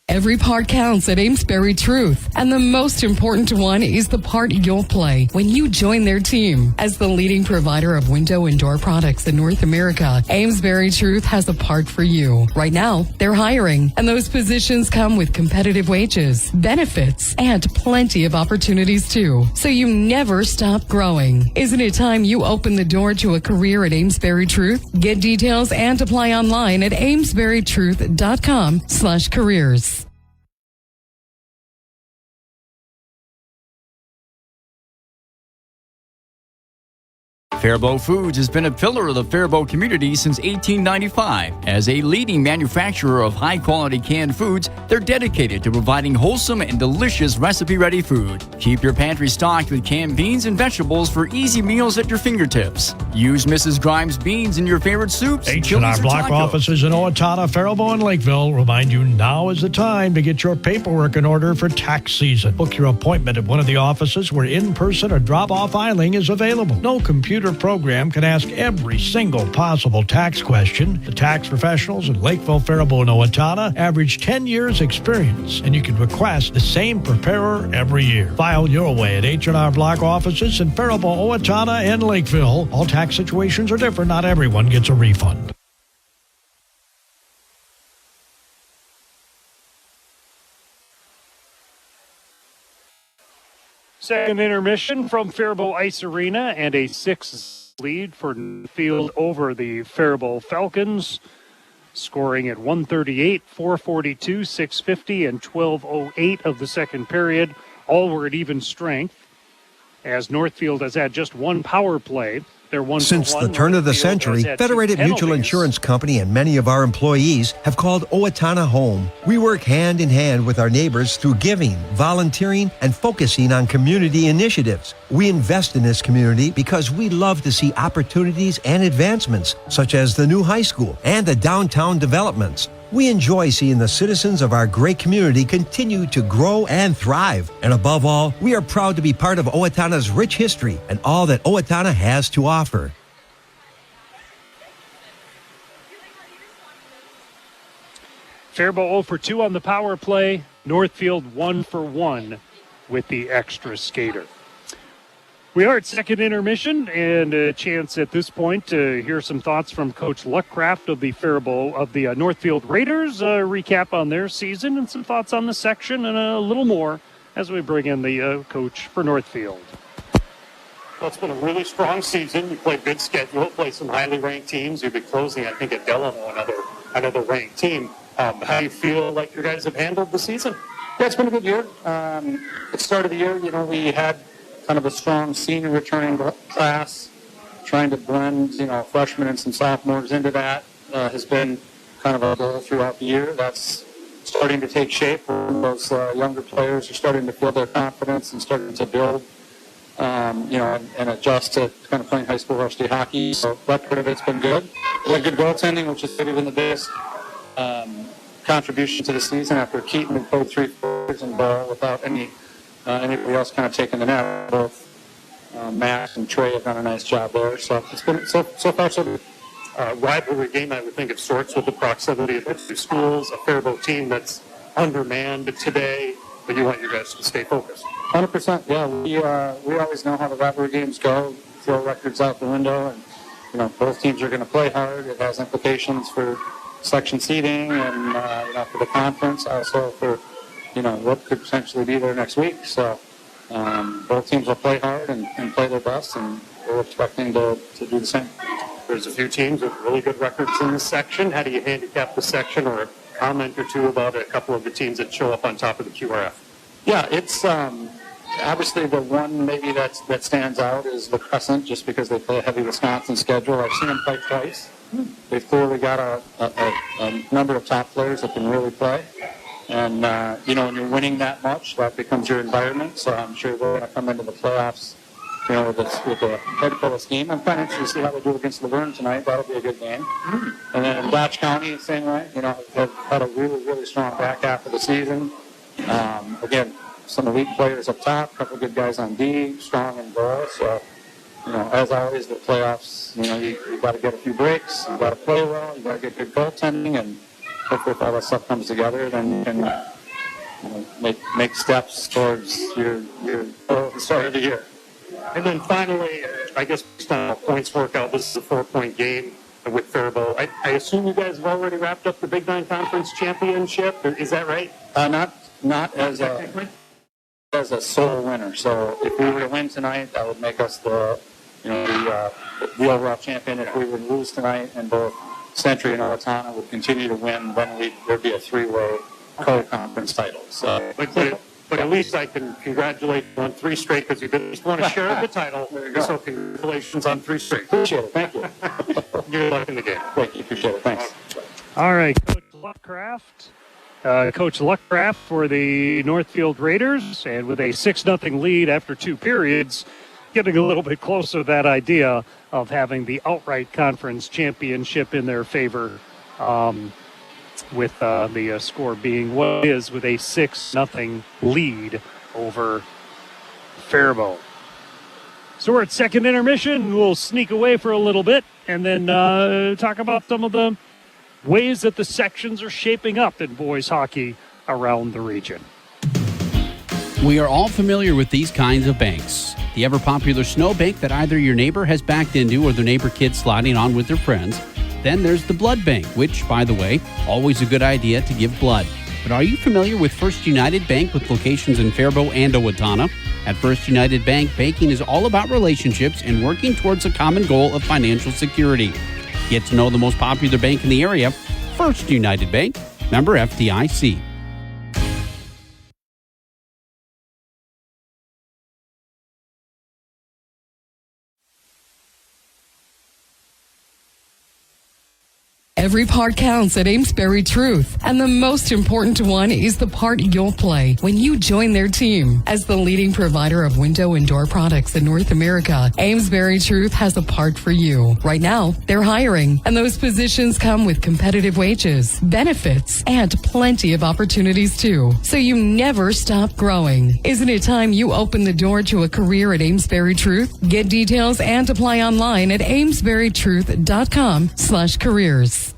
Every part counts at Amesbury Truth, and the most important one is the part you'll play when you join their team. As the leading provider of window and door products in North America, Amesbury Truth has a part for you. Right now, they're hiring, and those positions come with competitive wages, benefits, and plenty of opportunities too. So you never stop growing. Isn't it time you open the door to a career at Amesbury Truth? Get details and apply online at amesburytruth.com/careers.
Faribault Foods has been a pillar of the Faribault community since 1895. As a leading manufacturer of high-quality canned foods, they're dedicated to providing wholesome and delicious recipe-ready food. Keep your pantry stocked with canned beans and vegetables for easy meals at your fingertips. Use Mrs. Grimes beans in your favorite soups,
H&R Block
tacos.
offices in Owatonna, Faribault, and Lakeville remind you now is the time to get your paperwork in order for tax season. Book your appointment at one of the offices where in-person or drop-off filing is available. No computer program can ask every single possible tax question. The tax professionals in Lakeville, Faribault, and Owatonna average 10 years experience, and you can request the same preparer every year. File your way at H&R Block offices in Faribault, Owatonna, and Lakeville. All tax situations are different. Not everyone gets a refund.
Second intermission from Faribault Ice Arena, and a 6 lead for Northfield over the Faribault Falcons, scoring at 138, 442, 650, and 12:08 of the second period. All were at even strength, as Northfield has had just one power play.
Since the turn of the century, Federated Mutual Insurance Company and many of our employees have called Owatonna home. We work hand in hand with our neighbors through giving, volunteering, and focusing on community initiatives. We invest in this community because we love to see opportunities and advancements, such as the new high school and the downtown developments. We enjoy seeing the citizens of our great community continue to grow and thrive. And above all, we are proud to be part of Owatonna's rich history and all that Owatonna has to offer.
Faribault 0 for 2 on the power play. Northfield 1 for 1 with the extra skater. We are at second intermission, and a chance at this point to hear some thoughts from Coach Luckcraft of the Northfield Raiders, a recap on their season and some thoughts on the section and a little more as we bring in the coach for Northfield.
Well, it's been a really strong season. You play good schedule, play some highly ranked teams. You'll be closing, I think, at Delano, another ranked team. How do you feel like you guys have handled the season?
Yeah, it's been a good year. At the start of the year, we had kind of a strong senior returning class. Trying to blend, freshmen and some sophomores into that has been kind of a goal throughout the year. That's starting to take shape. Those younger players are starting to feel their confidence and starting to build, and adjust to kind of playing high school varsity hockey. So that part of it's been good. We had good goaltending, which has maybe been the biggest contribution to the season after Keaton had played 3 quarters and Ball without anybody else kind of taking the net. Both Max and Trey have done a nice job there. So it's been so far so good.
Rivalry game, I would think, of sorts with the proximity of the two schools, a Faribault team that's undermanned today, but you want your guys to stay focused.
100%, yeah. We always know how the rivalry games go, throw records out the window, and both teams are going to play hard. It has implications for section seeding and for the conference, also for what could potentially be there next week. So both teams will play hard and play their best, and we're expecting to do the same.
There's a few teams with really good records in this section. How do you handicap the section, or a comment or two about a couple of the teams that show up on top of the QRF?
Yeah, it's obviously the one maybe that stands out is the Crescent, just because they play a heavy Wisconsin schedule. I've seen them play twice.
They've clearly got a number of top players that can really play. And, when you're winning that much, that becomes your environment. So I'm sure they're going to come into the playoffs, with a head full of steam. I'm kind of interested to see how they do against Laverne tonight. That'll be a good game. And then in Dodge County, same way. Have had a really, really strong back half of the season. Again, some elite players up top, a couple of good guys on D, strong in goal. So, as always, the playoffs, you got to get a few breaks, you got to play well, you got to get good goaltending, and hopefully if all that stuff comes together, then you can make steps towards your start of the year. And then finally, I guess based on the points workout, this is a 4-point game with Faribault. I assume you guys have already wrapped up the Big Nine Conference Championship. Is that right?
Not as a sole winner. So if we were to win tonight, that would make us the overall champion. If we would lose tonight and both Century and Owatonna would continue to win, then there'd be a 3-way co-conference title. So,
but at least I can congratulate you on 3 straight because you at least won a share of the title. So congratulations on 3 straight.
Appreciate it. Thank you.
Good luck in the game.
Thank you. Appreciate it. Thanks.
All right, Coach Luckcraft for the Northfield Raiders, and with a 6-0 lead after 2 periods, getting a little bit closer to that idea of having the outright conference championship in their favor, with the score being what it is with a 6-0 lead over Faribault. So we're at second intermission. We'll sneak away for a little bit and then talk about some of the ways that the sections are shaping up in boys hockey around the region.
We are all familiar with these kinds of banks. The ever-popular snow bank that either your neighbor has backed into or their neighbor kids sliding on with their friends. Then there's the blood bank, which, by the way, always a good idea to give blood. But are you familiar with First United Bank with locations in Faribault and Owatonna? At First United Bank, banking is all about relationships and working towards a common goal of financial security. Get to know the most popular bank in the area, First United Bank, member FDIC.
Every part counts at Amesbury Truth, and the most important one is the part you'll play when you join their team. As the leading provider of window and door products in North America, Amesbury Truth has a part for you. Right now, they're hiring, and those positions come with competitive wages, benefits, and plenty of opportunities too. So you never stop growing. Isn't it time you open the door to a career at Amesbury Truth? Get details and apply online at amesburytruth.com/careers.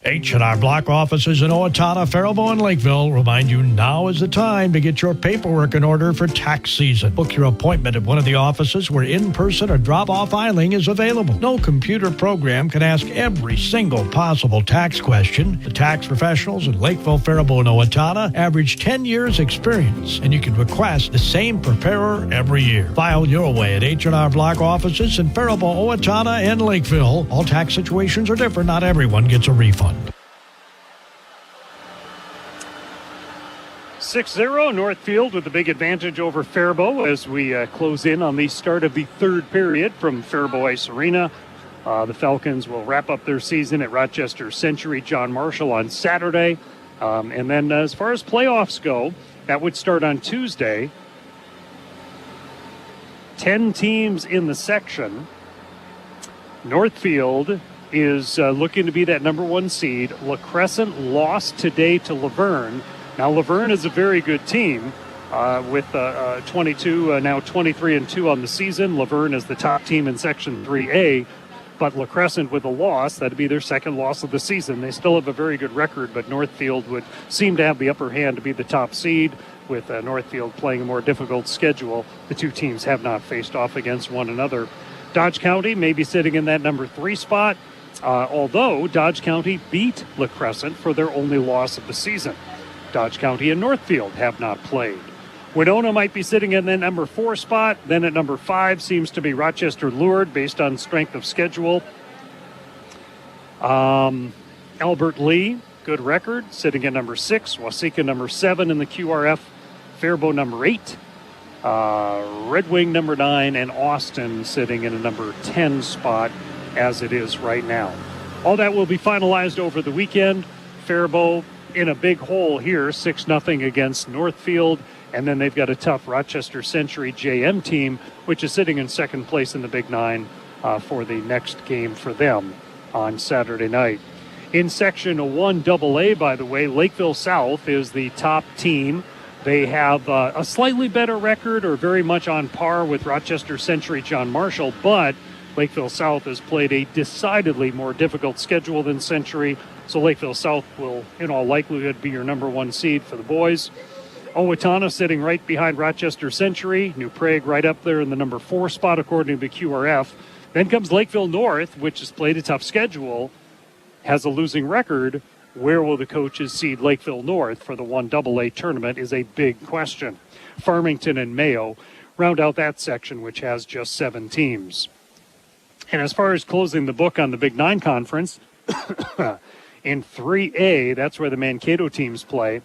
H&R Block offices in Owatonna, Faribault, and Lakeville remind you now is the time to get your paperwork in order for tax season. Book your appointment at one of the offices where in-person or drop-off filing is available. No computer program can ask every single possible tax question. The tax professionals in Lakeville, Faribault, and Owatonna average 10 years experience, and you can request the same preparer every year. File your way at H&R Block offices in Faribault, Owatonna, and Lakeville. All tax situations are different. Not everyone gets a refund.
6-0, Northfield with a big advantage over Faribault as we close in on the start of the 3rd period from Faribault Ice Arena. The Falcons will wrap up their season at Rochester Century John Marshall on Saturday. And then as far as playoffs go, that would start on Tuesday. 10 teams in the section. Northfield is looking to be that number 1 seed. La Crescent lost today to Laverne. Now, Laverne is a very good team with 22, now 23-2 on the season. Laverne is the top team in Section 3A, but La Crescent with a loss, that'd be their 2nd loss of the season. They still have a very good record, but Northfield would seem to have the upper hand to be the top seed. With Northfield playing a more difficult schedule, the 2 teams have not faced off against one another. Dodge County may be sitting in that number 3 spot, although Dodge County beat La Crescent for their only loss of the season. Dodge County and Northfield have not played. Winona might be sitting in the number 4 spot. Then at number 5 seems to be Rochester Lourdes based on strength of schedule. Albert Lee, good record, sitting at number 6. Waseca number 7 in the QRF. Faribault number 8. Red Wing number 9. And Austin sitting in a number 10 spot as it is right now. All that will be finalized over the weekend. Faribault in a big hole here, 6-0 against Northfield. And then they've got a tough Rochester Century JM team, which is sitting in second place in the Big Nine for the next game for them on Saturday night. In Section 1AA, by the way, Lakeville South is the top team. They have a slightly better record or very much on par with Rochester Century John Marshall, but Lakeville South has played a decidedly more difficult schedule than Century, so Lakeville South will, in all likelihood, be your number 1 seed for the boys. Owatonna sitting right behind Rochester Century. New Prague right up there in the number 4 spot, according to the QRF. Then comes Lakeville North, which has played a tough schedule, has a losing record. Where will the coaches seed Lakeville North for the 1AA tournament is a big question. Farmington and Mayo round out that section, which has just 7 teams. And as far as closing the book on the Big Nine Conference, in 3A, that's where the Mankato teams play.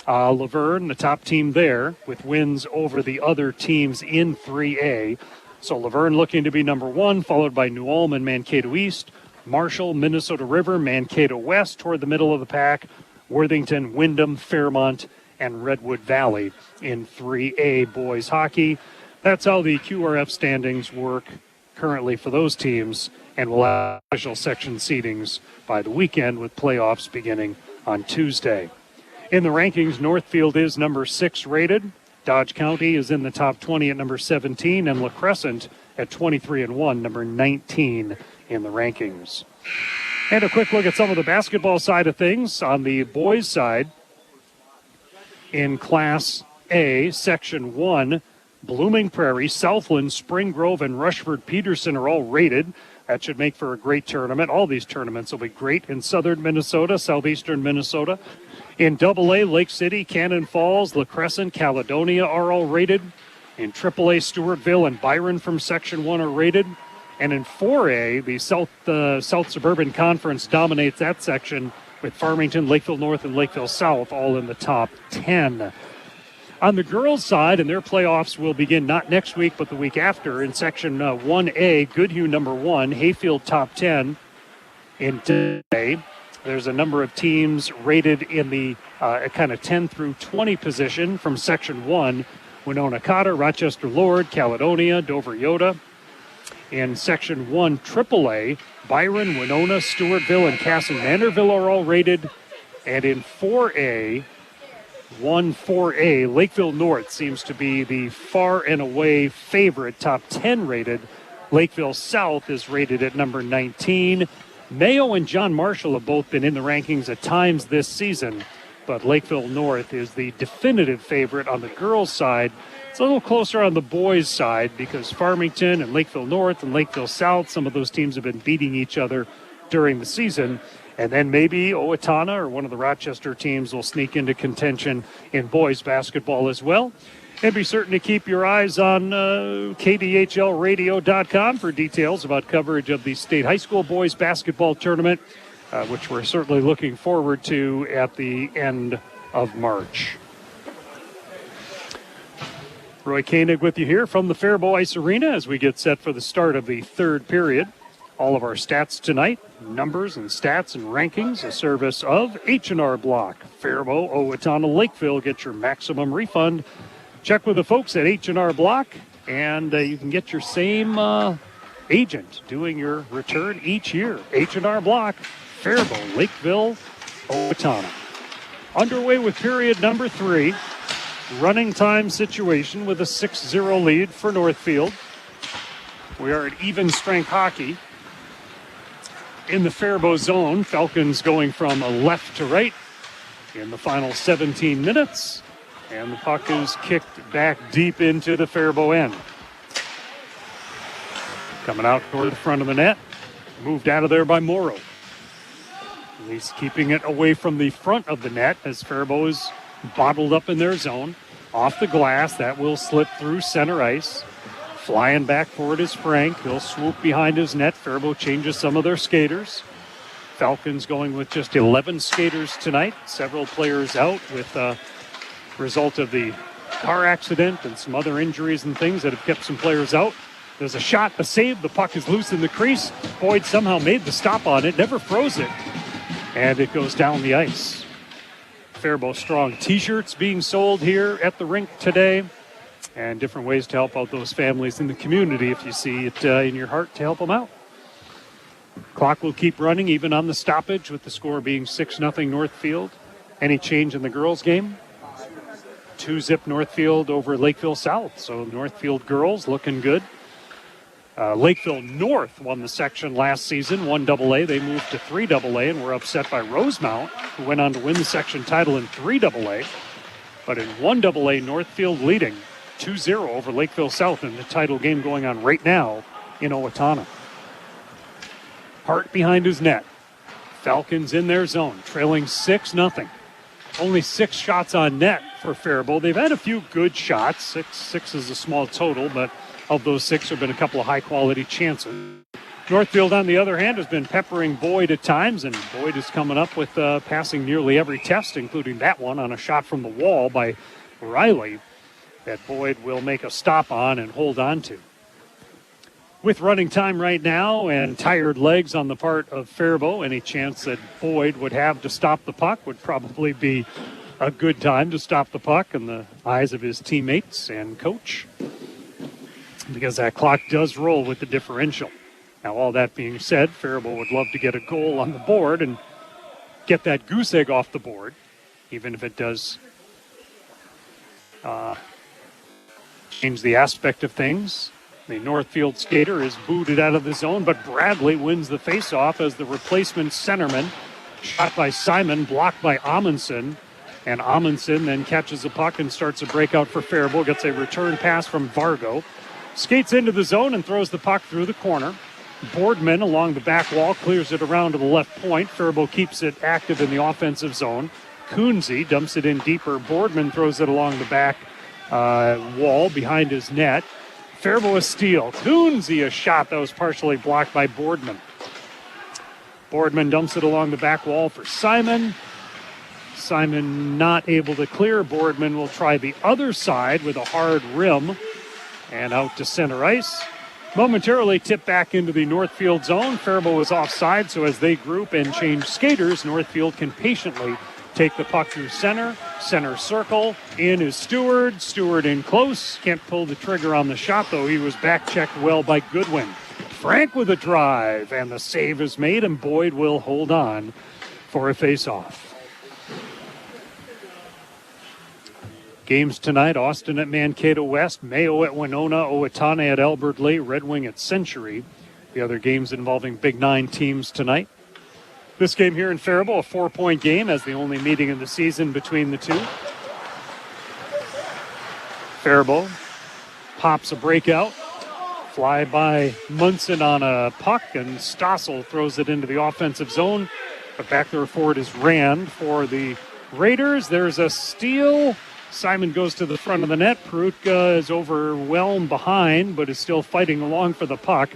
Laverne, the top team there, with wins over the other teams in 3A. So Laverne looking to be number 1, followed by New Ulm and Mankato East. Marshall, Minnesota River, Mankato West toward the middle of the pack. Worthington, Windham, Fairmont, and Redwood Valley in 3A boys hockey. That's how the QRF standings work currently for those teams, and we'll have official section seedings by the weekend with playoffs beginning on Tuesday. In the rankings, Northfield is number 6 rated. Dodge County is in the top 20 at number 17, and La Crescent at 23-1, number 19 in the rankings. And a quick look at some of the basketball side of things. On the boys' side, in Class A, Section 1, Blooming Prairie, Southland, Spring Grove, and Rushford Peterson are all rated. That should make for a great tournament. All these tournaments will be great in southern Minnesota, southeastern Minnesota. In AA, Lake City, Cannon Falls, La Crescent, Caledonia are all rated. In AAA, Stewartville and Byron from Section 1 are rated. And in 4A, the South Suburban Conference dominates that section with Farmington, Lakeville North, and Lakeville South all in the top 10. On the girls' side, and their playoffs will begin not next week but the week after, in Section 1A, Goodhue number 1, Hayfield top 10. In AA, there's a number of teams rated in the kind of 10 through 20 position from Section 1, Winona Cotter, Rochester Lourdes, Caledonia, Dover Yoda. In Section 1 AAA, Byron, Winona, Stewartville, and Casson Manderville are all rated. And in 4A, 1-4A, Lakeville North seems to be the far and away favorite, top 10 rated. Lakeville South is rated at number 19. Mayo and John Marshall have both been in the rankings at times this season, but Lakeville North is the definitive favorite on the girls' side. It's a little closer on the boys' side because Farmington and Lakeville North and Lakeville South, some of those teams have been beating each other during the season. And then maybe Owatonna or one of the Rochester teams will sneak into contention in boys basketball as well. And be certain to keep your eyes on KDHLradio.com for details about coverage of the State High School Boys Basketball Tournament, which we're certainly looking forward to at the end of March. Roy Koenig with you here from the Faribault Ice Arena as we get set for the start of the third period. All of our stats tonight, numbers and stats and rankings, a service of H&R Block. Faribault, Owatonna, Lakeville, get your maximum refund. Check with the folks at H&R Block, and you can get your same agent doing your return each year. H&R Block, Faribault, Lakeville, Owatonna. Underway with period number 3. Running time situation with a 6-0 lead for Northfield. We are at even strength hockey. In the Faribault zone, Falcons going from left to right in the final 17 minutes. And the puck is kicked back deep into the Faribault end. Coming out toward the front of the net. Moved out of there by Morrow. At least keeping it away from the front of the net as Faribault is bottled up in their zone. off the glass. That will slip through center ice. Flying back for it is Frank. He'll swoop behind his net. Faribault changes some of their skaters. Falcons going with just 11 skaters tonight. Several players out with result of the car accident and some other injuries and things that have kept some players out. There's a shot, a save. The puck is loose in the crease. Boyd somehow made the stop on it, never froze it, and it goes down the ice. Faribault Strong t-shirts being sold here at the rink today, and different ways to help out those families in the community if you see it in your heart to help them out. Clock will keep running even on the stoppage with the score being 6-0 Northfield. Any change in the girls' game? 2-0 Northfield over Lakeville South. So Northfield girls looking good. Lakeville North won the section last season, 1AA. They moved to 3AA and were upset by Rosemount, who went on to win the section title in 3AA. But in 1AA, Northfield leading 2-0 over Lakeville South in the title game going on right now in Owatonna. Hart behind his net. Falcons in their zone, trailing 6-0. Only 6 shots on net for Faribault. They've had a few good shots. Six is a small total, but of those 6 have been a couple of high-quality chances. Northfield, on the other hand, has been peppering Boyd at times, and Boyd is coming up with passing nearly every test, including that one on a shot from the wall by Riley that Boyd will make a stop on and hold on to. With running time right now and tired legs on the part of Faribault, any chance that Boyd would have to stop the puck would probably be a good time to stop the puck in the eyes of his teammates and coach, because that clock does roll with the differential. Now, all that being said, Faribault would love to get a goal on the board and get that goose egg off the board, even if it does change the aspect of things. The Northfield skater is booted out of the zone, but Bradley wins the faceoff as the replacement centerman. Shot by Simon, blocked by Amundsen. And Amundsen then catches the puck and starts a breakout for Faribault. Gets a return pass from Vargo. Skates into the zone and throws the puck through the corner. Boardman along the back wall clears it around to the left point. Faribault keeps it active in the offensive zone. Kunze dumps it in deeper. Boardman throws it along the back wall behind his net. Faribault a steal. Kunze a shot that was partially blocked by Boardman. Boardman dumps it along the back wall for Simon. Simon not able to clear. Boardman will try the other side with a hard rim and out to center ice. Momentarily tipped back into the Northfield zone. Faribault was offside, so as they group and change skaters, Northfield can patiently take the puck through center circle. In is Stewart. Stewart in close. Can't pull the trigger on the shot, though. He was back checked well by Goodwin. Frank with a drive, and the save is made, and Boyd will hold on for a face-off. Games tonight: Austin at Mankato West, Mayo at Winona, Owatonna at Albert Lee, Red Wing at Century. The other games involving Big Nine teams tonight. This game here in Faribault, a 4-point game, as the only meeting of the season between the two. Faribault pops a breakout. Fly by Munson on a puck, and Stossel throws it into the offensive zone. But back there for it is Rand for the Raiders. There's a steal. Simon goes to the front of the net. Perutka is overwhelmed behind, but is still fighting along for the puck.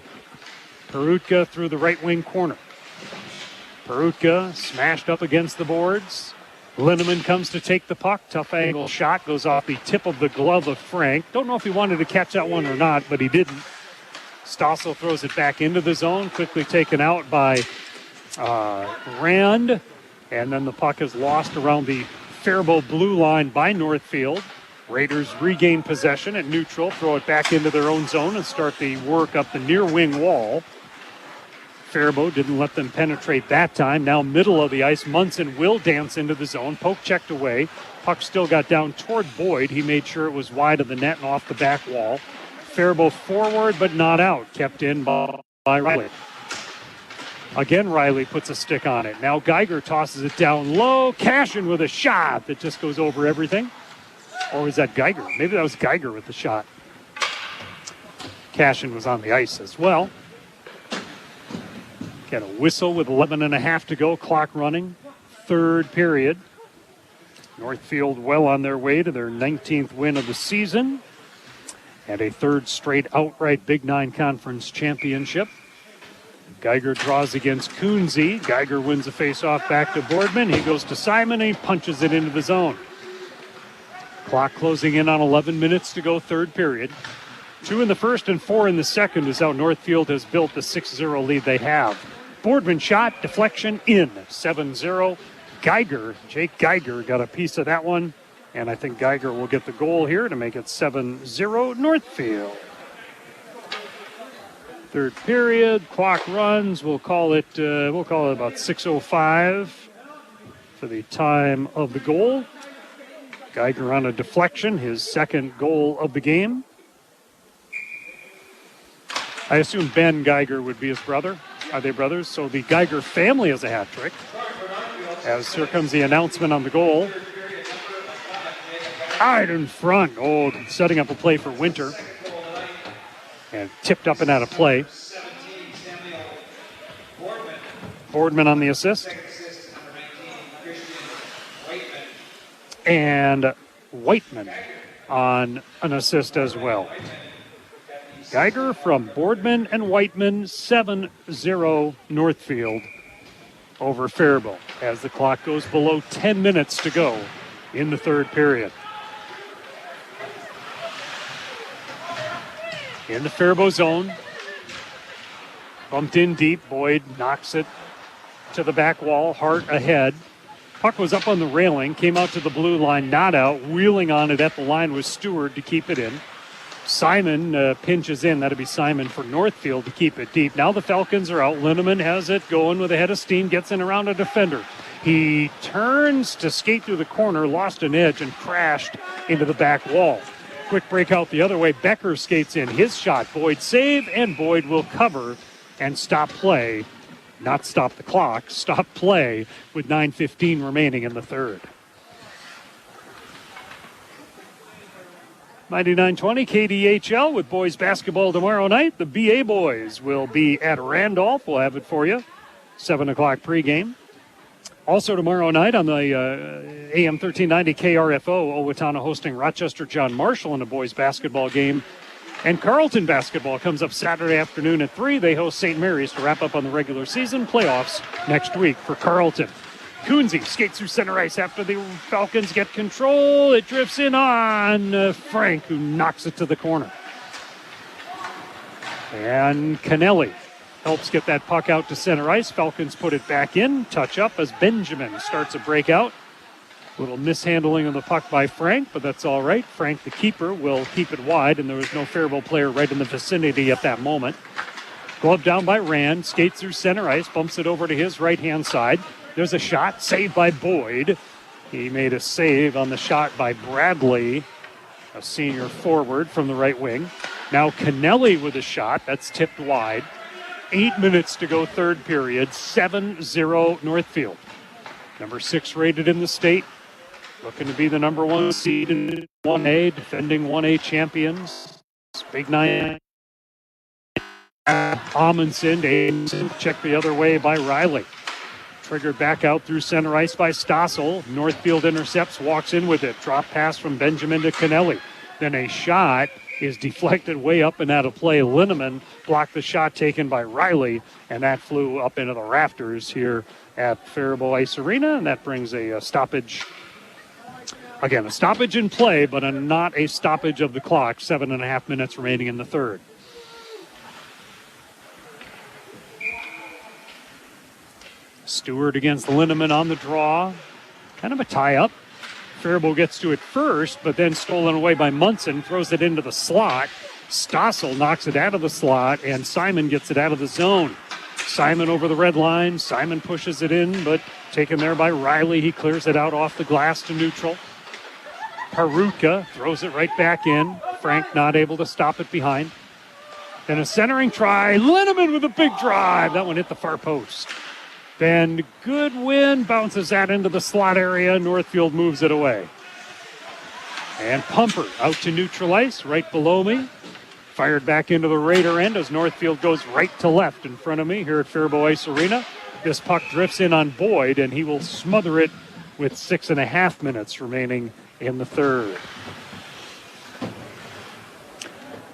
Perutka through the right wing corner. Perutka smashed up against the boards. Linneman comes to take the puck. Tough angle shot goes off the tip of the glove of Frank. Don't know if he wanted to catch that one or not, but he didn't. Stossel throws it back into the zone, quickly taken out by Rand. And then the puck is lost around the Faribault blue line by Northfield. Raiders regain possession at neutral, throw it back into their own zone and start the work up the near wing wall. Faribault didn't let them penetrate that time. Now middle of the ice, Munson will dance into the zone. Poke checked away. Puck still got down toward Boyd. He made sure it was wide of the net and off the back wall. Faribault forward but not out. Kept in by Riley. Again, Riley puts a stick on it. Now Geiger tosses it down low. Cashin with a shot that just goes over everything. Or was that Geiger? Maybe that was Geiger with the shot. Cashin was on the ice as well. Got a whistle with 11 and a half to go. Clock running. Third period. Northfield well on their way to their 19th win of the season and a third straight outright Big Nine Conference championship. Geiger draws against Coonsey. Geiger wins the faceoff back to Boardman. He goes to Simon and he punches it into the zone. Clock closing in on 11 minutes to go, third period. 2 in the first and 4 in the second is how Northfield has built the 6-0 lead they have. Boardman shot, deflection in, 7-0. Geiger, Jake Geiger got a piece of that one, and I think Geiger will get the goal here to make it 7-0 Northfield. Third period, clock runs. We'll call it about 6:05 for the time of the goal. Geiger on a deflection, his second goal of the game. I assume Ben Geiger would be his brother. Are they brothers? So the Geiger family has a hat trick. As here comes the announcement on the goal. Right in front. Oh, setting up a play for Winter. And tipped up and out of play. Boardman on the assist. And Whiteman on an assist as well. Geiger from Boardman and Whiteman, 7-0 Northfield over Faribault as the clock goes below 10 minutes to go in the third period. In the Faribault zone, bumped in deep, Boyd knocks it to the back wall, Hart ahead. Puck was up on the railing, came out to the blue line, not out, wheeling on it at the line was Stewart to keep it in. Simon pinches in. That'll be Simon for Northfield to keep it deep. Now the Falcons are out. Linneman has it going with a head of steam, gets in around a defender. He turns to skate through the corner, lost an edge, and crashed into the back wall. Quick break out the other way. Becker skates in. His shot. Boyd save, and Boyd will cover and stop play. Not stop the clock. Stop play with 9:15 remaining in the third. 99-20 KDHL with boys basketball tomorrow night. The BA boys will be at Randolph. We'll have it for you. 7 o'clock pregame. Also tomorrow night on the AM 1390 KRFO, Owatonna hosting Rochester John Marshall in a boys basketball game. And Carleton basketball comes up Saturday afternoon at 3. They host St. Mary's to wrap up on the regular season. Playoffs next week for Carleton. Coonsey skates through center ice after the Falcons get control. It drifts in on Frank, who knocks it to the corner. And Kennelly helps get that puck out to center ice. Falcons put it back in. Touch up as Benjamin starts a breakout. Little mishandling of the puck by Frank, but that's all right. Frank, the keeper, will keep it wide, and there was no Faribault player right in the vicinity at that moment. Glove down by Rand, skates through center ice, bumps it over to his right-hand side. There's a shot, saved by Boyd. He made a save on the shot by Bradley, a senior forward from the right wing. Now Kennelly with a shot, that's tipped wide. 8 minutes to go, third period, 7-0 Northfield. Number 6 rated in the state, looking to be the number 1 seed in 1A, defending 1A champions. Big Nine. Amundsen, checked the other way by Riley. Triggered back out through center ice by Stossel. Northfield intercepts, walks in with it. Drop pass from Benjamin to Kennelly. Then a shot is deflected way up and out of play. Linneman blocked the shot taken by Riley, and that flew up into the rafters here at Faribault Ice Arena, and that brings a stoppage. Again, a stoppage in play, but not a stoppage of the clock. 7.5 minutes remaining in the third. Stewart against Linneman on the draw. Kind of a tie-up. Faribault gets to it first, but then stolen away by Munson. Throws it into the slot. Stossel knocks it out of the slot, and Simon gets it out of the zone. Simon over the red line. Simon pushes it in, but taken there by Riley. He clears it out off the glass to neutral. Paruka throws it right back in. Frank not able to stop it behind. Then a centering try. Linneman with a big drive. That one hit the far post. Then Goodwin bounces that into the slot area. Northfield moves it away. And Pumper out to neutral ice right below me. Fired back into the Raider end as Northfield goes right to left in front of me here at Faribault Ice Arena. This puck drifts in on Boyd, and he will smother it with 6.5 minutes remaining in the third.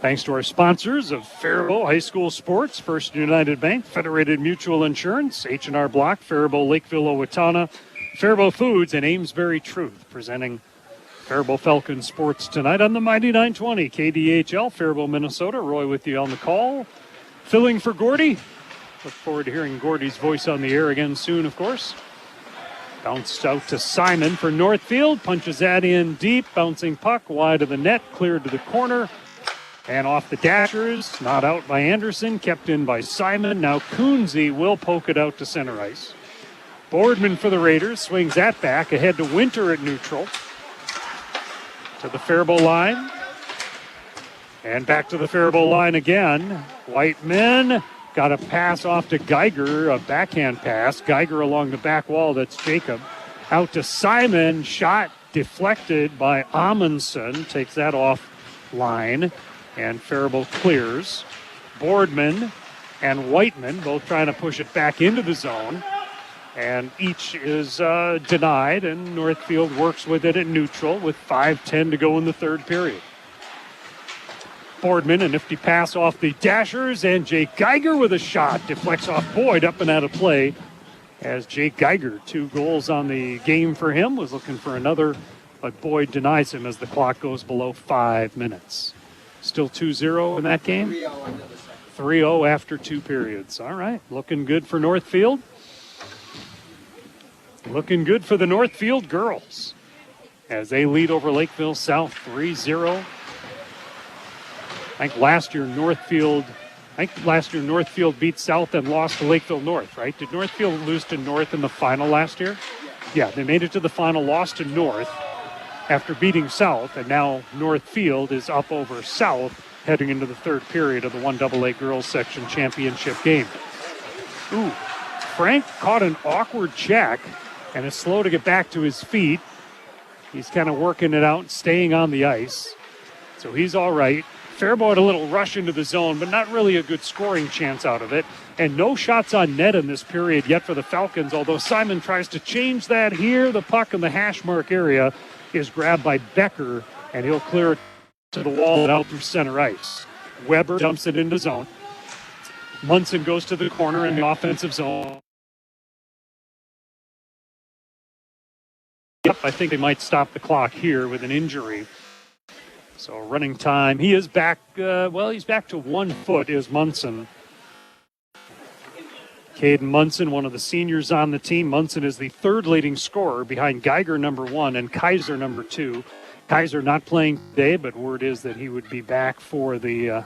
Thanks to our sponsors of Faribault High School Sports, First United Bank, Federated Mutual Insurance, H&R Block, Faribault, Lakeville, Owatonna, Faribault Foods, and Amesbury Truth, presenting Faribault Falcon Sports tonight on the Mighty 920 KDHL, Faribault, Minnesota. Roy with you on the call. Filling for Gordy. Look forward to hearing Gordy's voice on the air again soon, of course. Bounced out to Simon for Northfield. Punches that in deep. Bouncing puck wide of the net. Cleared to the corner. And off the dashers. Not out by Anderson. Kept in by Simon. Now Coonsey will poke it out to center ice. Boardman for the Raiders. Swings that back. Ahead to Winter at neutral. To the Faribault line. And back to the Faribault line again. Whiteman got a pass off to Geiger, a backhand pass. Geiger along the back wall, that's Jacob. Out to Simon, shot deflected by Amundsen. Takes that off line. And Faribault clears. Boardman and Whiteman both trying to push it back into the zone. And each is denied, and Northfield works with it at neutral with 5:10 to go in the third period. Boardman, a nifty pass off the dashers, and Jake Geiger with a shot. Deflects off Boyd, up and out of play. As Jake Geiger, 2 goals on the game for him, was looking for another, but Boyd denies him as the clock goes below 5 minutes. Still 2-0 in that game? 3-0 after 2 periods. All right, looking good for Northfield. Looking good for the Northfield girls as they lead over Lakeville South 3-0. I think last year Northfield beat South and lost to Lakeville North, right? Did Northfield lose to North in the final last year? Yeah, they made it to the final, lost to North after beating South, and now Northfield is up over South heading into the third period of the 1AA girls section championship game. Ooh, Frank caught an awkward check and is slow to get back to his feet. He's kind of working it out, staying on the ice. So he's all right. Faribault had a little rush into the zone, but not really a good scoring chance out of it. And no shots on net in this period yet for the Falcons, although Simon tries to change that here. The puck in the hash mark area is grabbed by Becker, and he'll clear it to the wall and out through center ice. Weber dumps it into zone. Munson goes to the corner in the offensive zone. I think they might stop the clock here with an injury. So running time. He is back, he's back to 1 foot is Munson. Caden Munson, one of the seniors on the team. Munson is the 3rd leading scorer behind Geiger, number 1, and Kaiser, number 2. Kaiser not playing today, but word is that he would be back for the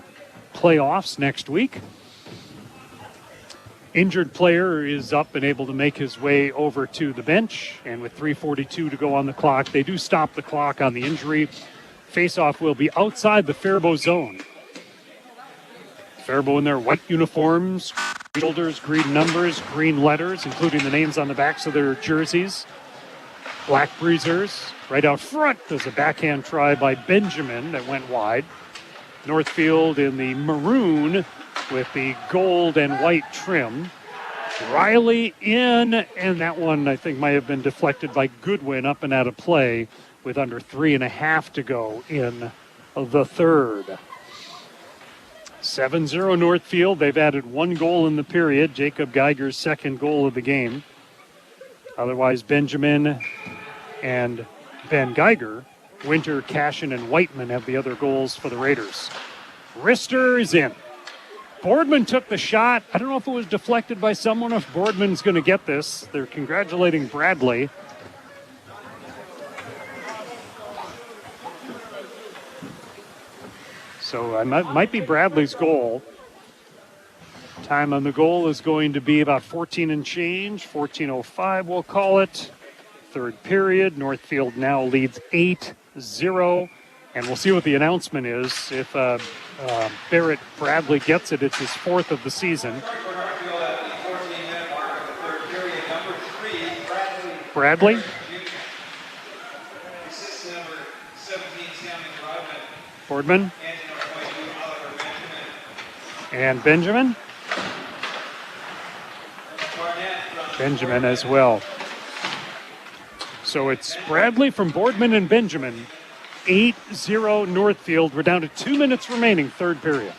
playoffs next week. Injured player is up and able to make his way over to the bench. And with 3:42 to go on the clock, they do stop the clock on the injury. Faceoff will be outside the Faribault zone. Faribault in their white uniforms, shoulders, green numbers, green letters, including the names on the backs of their jerseys. Black breezers. Right out front, there's a backhand try by Benjamin that went wide. Northfield in the maroon with the gold and white trim. Riley in, and that one I think might have been deflected by Goodwin up and out of play with under 3.5 to go in the third. 7-0 Northfield. They've added 1 goal in the period. Jacob Geiger's 2nd goal of the game. Otherwise, Benjamin and Ben Geiger, Winter, Cashin, and Whiteman have the other goals for the Raiders. Rister is in. Boardman took the shot. I don't know if it was deflected by someone, if Boardman's going to get this. They're congratulating Bradley. So it might be Bradley's goal. Time on the goal is going to be about 14 and change, 14:05 we'll call it. Third period, Northfield now leads 8-0. And we'll see what the announcement is. If Barrett Bradley gets it, it's his 4th of the season. Bradley? Boardman? And Benjamin? Benjamin as well. So it's Bradley from Boardman and Benjamin, 8-0 Northfield. We're down to 2 minutes remaining, third period.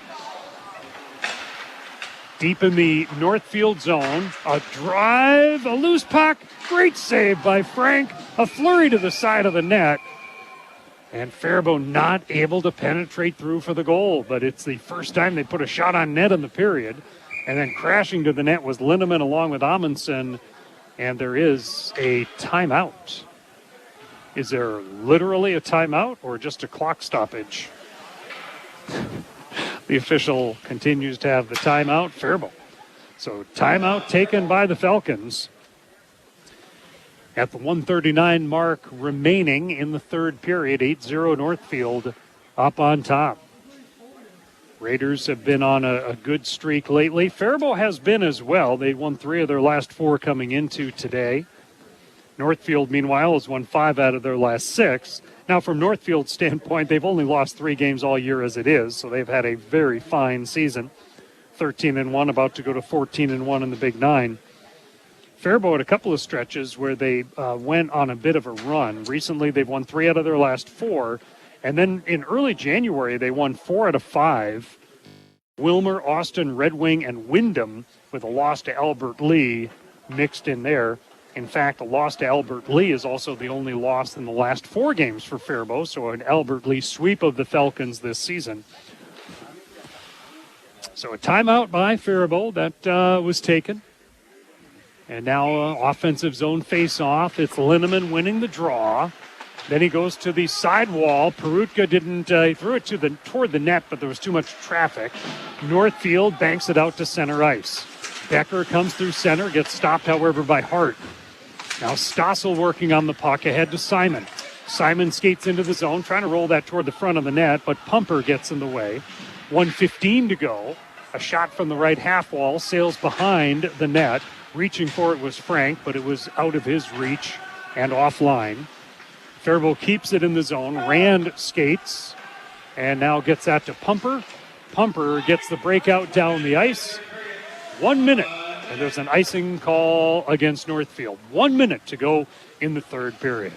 Deep in the Northfield zone, a drive, a loose puck, great save by Frank, a flurry to the side of the net, and Faribault not able to penetrate through for the goal, but it's the first time they put a shot on net in the period, and then crashing to the net was Linneman along with Amundsen, and there is a timeout. Is there literally a timeout or just a clock stoppage? The official continues to have the timeout, Faribault. So timeout taken by the Falcons at the 1:39 mark remaining in the third period. 8-0 Northfield up on top. Raiders have been on a good streak lately. Faribault has been as well. They won 3 of their last 4 coming into today. Northfield, meanwhile, has won 5 out of their last 6. Now, from Northfield's standpoint, they've only lost 3 games all year as it is, so they've had a very fine season. 13-1, about to go to 14-1 in the Big 9. Faribault had a couple of stretches where they went on a bit of a run. Recently, they've won 3 out of their last 4, and then in early January, they won 4 out of 5. Wilmer, Austin, Red Wing, and Wyndham, with a loss to Albert Lee mixed in there. In fact, a loss to Albert Lee is also the only loss in the last 4 games for Faribault, so an Albert Lee sweep of the Falcons this season. So a timeout by Faribault that was taken. And now offensive zone face-off. It's Linneman winning the draw. Then he goes to the sidewall. Perutka didn't, he threw it toward the net, but there was too much traffic. Northfield banks it out to center ice. Becker comes through center, gets stopped, however, by Hart. Now Stossel working on the puck ahead to Simon. Simon skates into the zone, trying to roll that toward the front of the net, but Pumper gets in the way. 1:15 to go. A shot from the right half wall sails behind the net. Reaching for it was Frank, but it was out of his reach and offline. Faribault keeps it in the zone. Rand skates and now gets that to Pumper. Pumper gets the breakout down the ice. 1 minute. And there's an icing call against Northfield. 1 minute to go in the third period.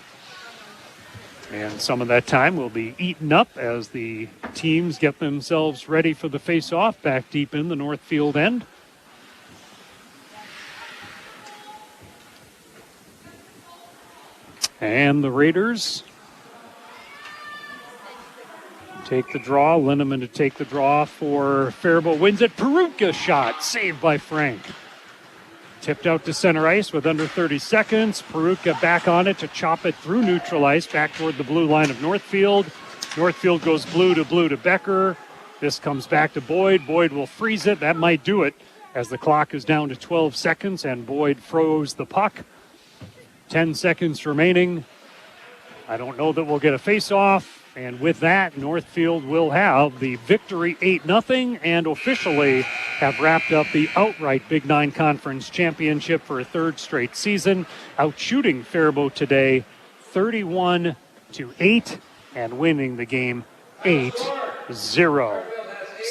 And some of that time will be eaten up as the teams get themselves ready for the face-off back deep in the Northfield end. And the Raiders take the draw. Linneman to take the draw for Faribault. Wins it. Perutka shot. Saved by Frank. Tipped out to center ice with under 30 seconds. Perutka back on it to chop it through neutral ice back toward the blue line of Northfield. Northfield goes blue to Becker. This comes back to Boyd. Boyd will freeze it. That might do it as the clock is down to 12 seconds and Boyd froze the puck. 10 seconds remaining. I don't know that we'll get a face-off. And with that, Northfield will have the victory 8-0 and officially have wrapped up the outright Big 9 Conference Championship for a third straight season, outshooting Faribault today 31-8 and winning the game 8-0.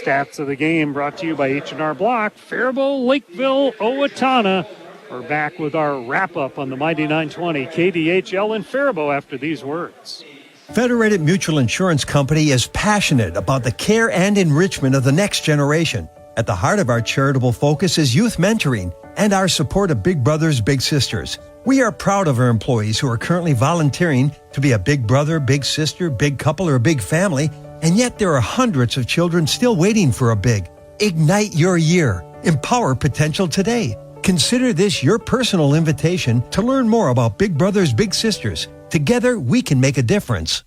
Stats of the game brought to you by H&R Block, Faribault, Lakeville, Owatonna. We're back with our wrap-up on the Mighty 920 KDHL in Faribault after these words.
Federated Mutual Insurance Company is passionate about the care and enrichment of the next generation. At the heart of our charitable focus is youth mentoring and our support of Big Brothers Big Sisters. We are proud of our employees who are currently volunteering to be a big brother, big sister, big couple, or big family, and yet there are hundreds of children still waiting for a big. Ignite your year. Empower potential today. Consider this your personal invitation to learn more about Big Brothers Big Sisters. Together, we can make a difference.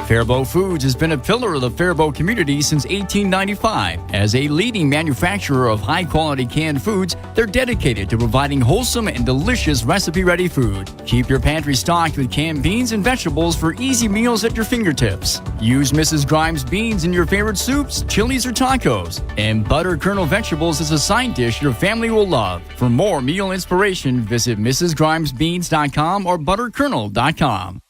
Faribault Foods has been a pillar of the Faribault community since 1895. As a leading manufacturer of high-quality canned foods, they're dedicated to providing wholesome and delicious recipe-ready food. Keep your pantry stocked with canned beans and vegetables for easy meals at your fingertips. Use Mrs. Grimes beans in your favorite soups, chilies, or tacos. And butter kernel vegetables is a side dish your family will love. For more meal inspiration, visit mrsgrimesbeans.com or butterkernel.com.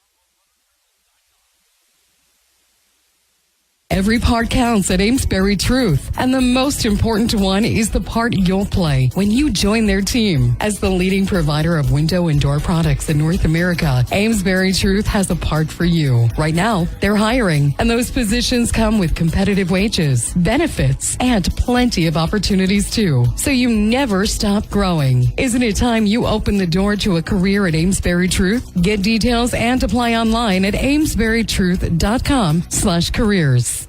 Every part counts at Amesbury Truth, and the most important one is the part you'll play when you join their team. As the leading provider of window and door products in North America, Amesbury Truth has a part for you. Right now, they're hiring, and those positions come with competitive wages, benefits, and plenty of opportunities too. So you never stop growing. Isn't it time you open the door to a career at Amesbury Truth? Get details and apply online at amesburytruth.com/careers.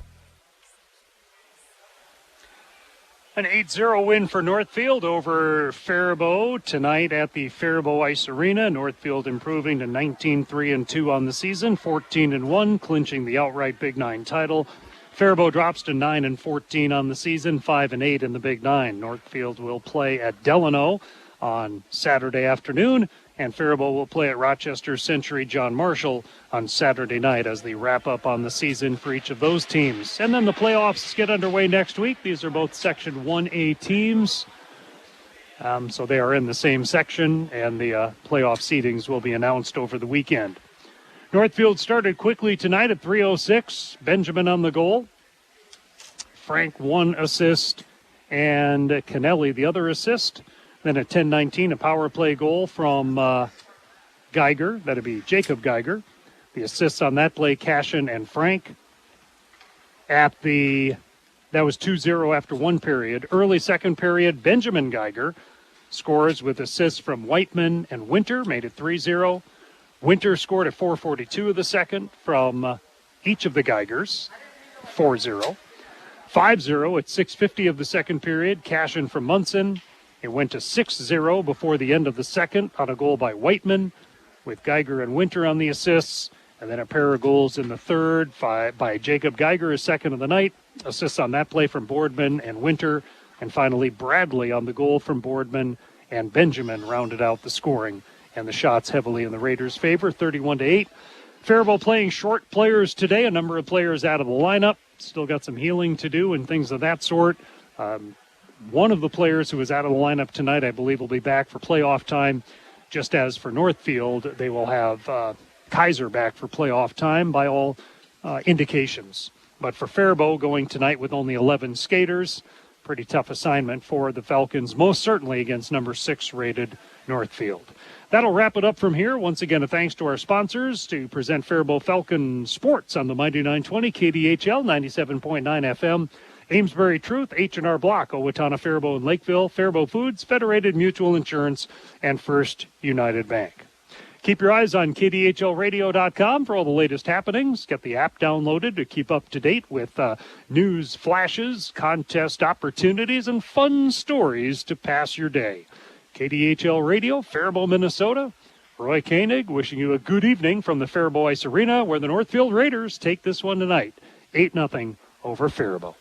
An 8-0 win for Northfield over Faribault tonight at the Faribault Ice Arena. Northfield improving to 19-3-2 on the season, 14-1, clinching the outright Big Nine title. Faribault drops to 9-14 on the season, 5-8 in the Big Nine. Northfield will play at Delano on Saturday afternoon, and Faribault will play at Rochester Century John Marshall on Saturday night as they wrap up on the season for each of those teams. And then the playoffs get underway next week. These are both Section 1A teams, so they are in the same section, and the playoff seedings will be announced over the weekend. Northfield started quickly tonight at 3:06. Benjamin on the goal. Frank 1 assist, and Kennelly the other assist. Then at 10:19, a power play goal from Geiger. That'd be Jacob Geiger. The assists on that play, Cashin and Frank. That was 2-0 after one period. Early second period, Benjamin Geiger scores with assists from Whiteman and Winter, made it 3-0. Winter scored at 4:42 of the second from each of the Geigers, 4-0. 5-0 at 6:50 of the second period, Cashin from Munson. It went to 6-0 before the end of the second on a goal by Whiteman, with Geiger and Winter on the assists. And then a pair of goals in the third by Jacob Geiger, his second of the night. Assists on that play from Boardman and Winter. And finally, Bradley on the goal from Boardman, and Benjamin rounded out the scoring. And the shots heavily in the Raiders' favor, 31-8. Faribault playing short players today, a number of players out of the lineup. Still got some healing to do and things of that sort. One of the players who was out of the lineup tonight, I believe, will be back for playoff time. Just as for Northfield, they will have Kaiser back for playoff time by all indications. But for Faribault, going tonight with only 11 skaters, pretty tough assignment for the Falcons, most certainly against number 6 rated Northfield. That'll wrap it up from here. Once again, a thanks to our sponsors to present Faribault Falcon Sports on the Mighty 920 KDHL 97.9 FM. Amesbury Truth, H&R Block, Owatonna, Faribault, and Lakeville, Faribault Foods, Federated Mutual Insurance, and First United Bank. Keep your eyes on KDHLradio.com for all the latest happenings. Get the app downloaded to keep up to date with news flashes, contest opportunities, and fun stories to pass your day. KDHL Radio, Faribault, Minnesota. Roy Koenig wishing you a good evening from the Faribault Ice Arena, where the Northfield Raiders take this one tonight, 8-0 over Faribault.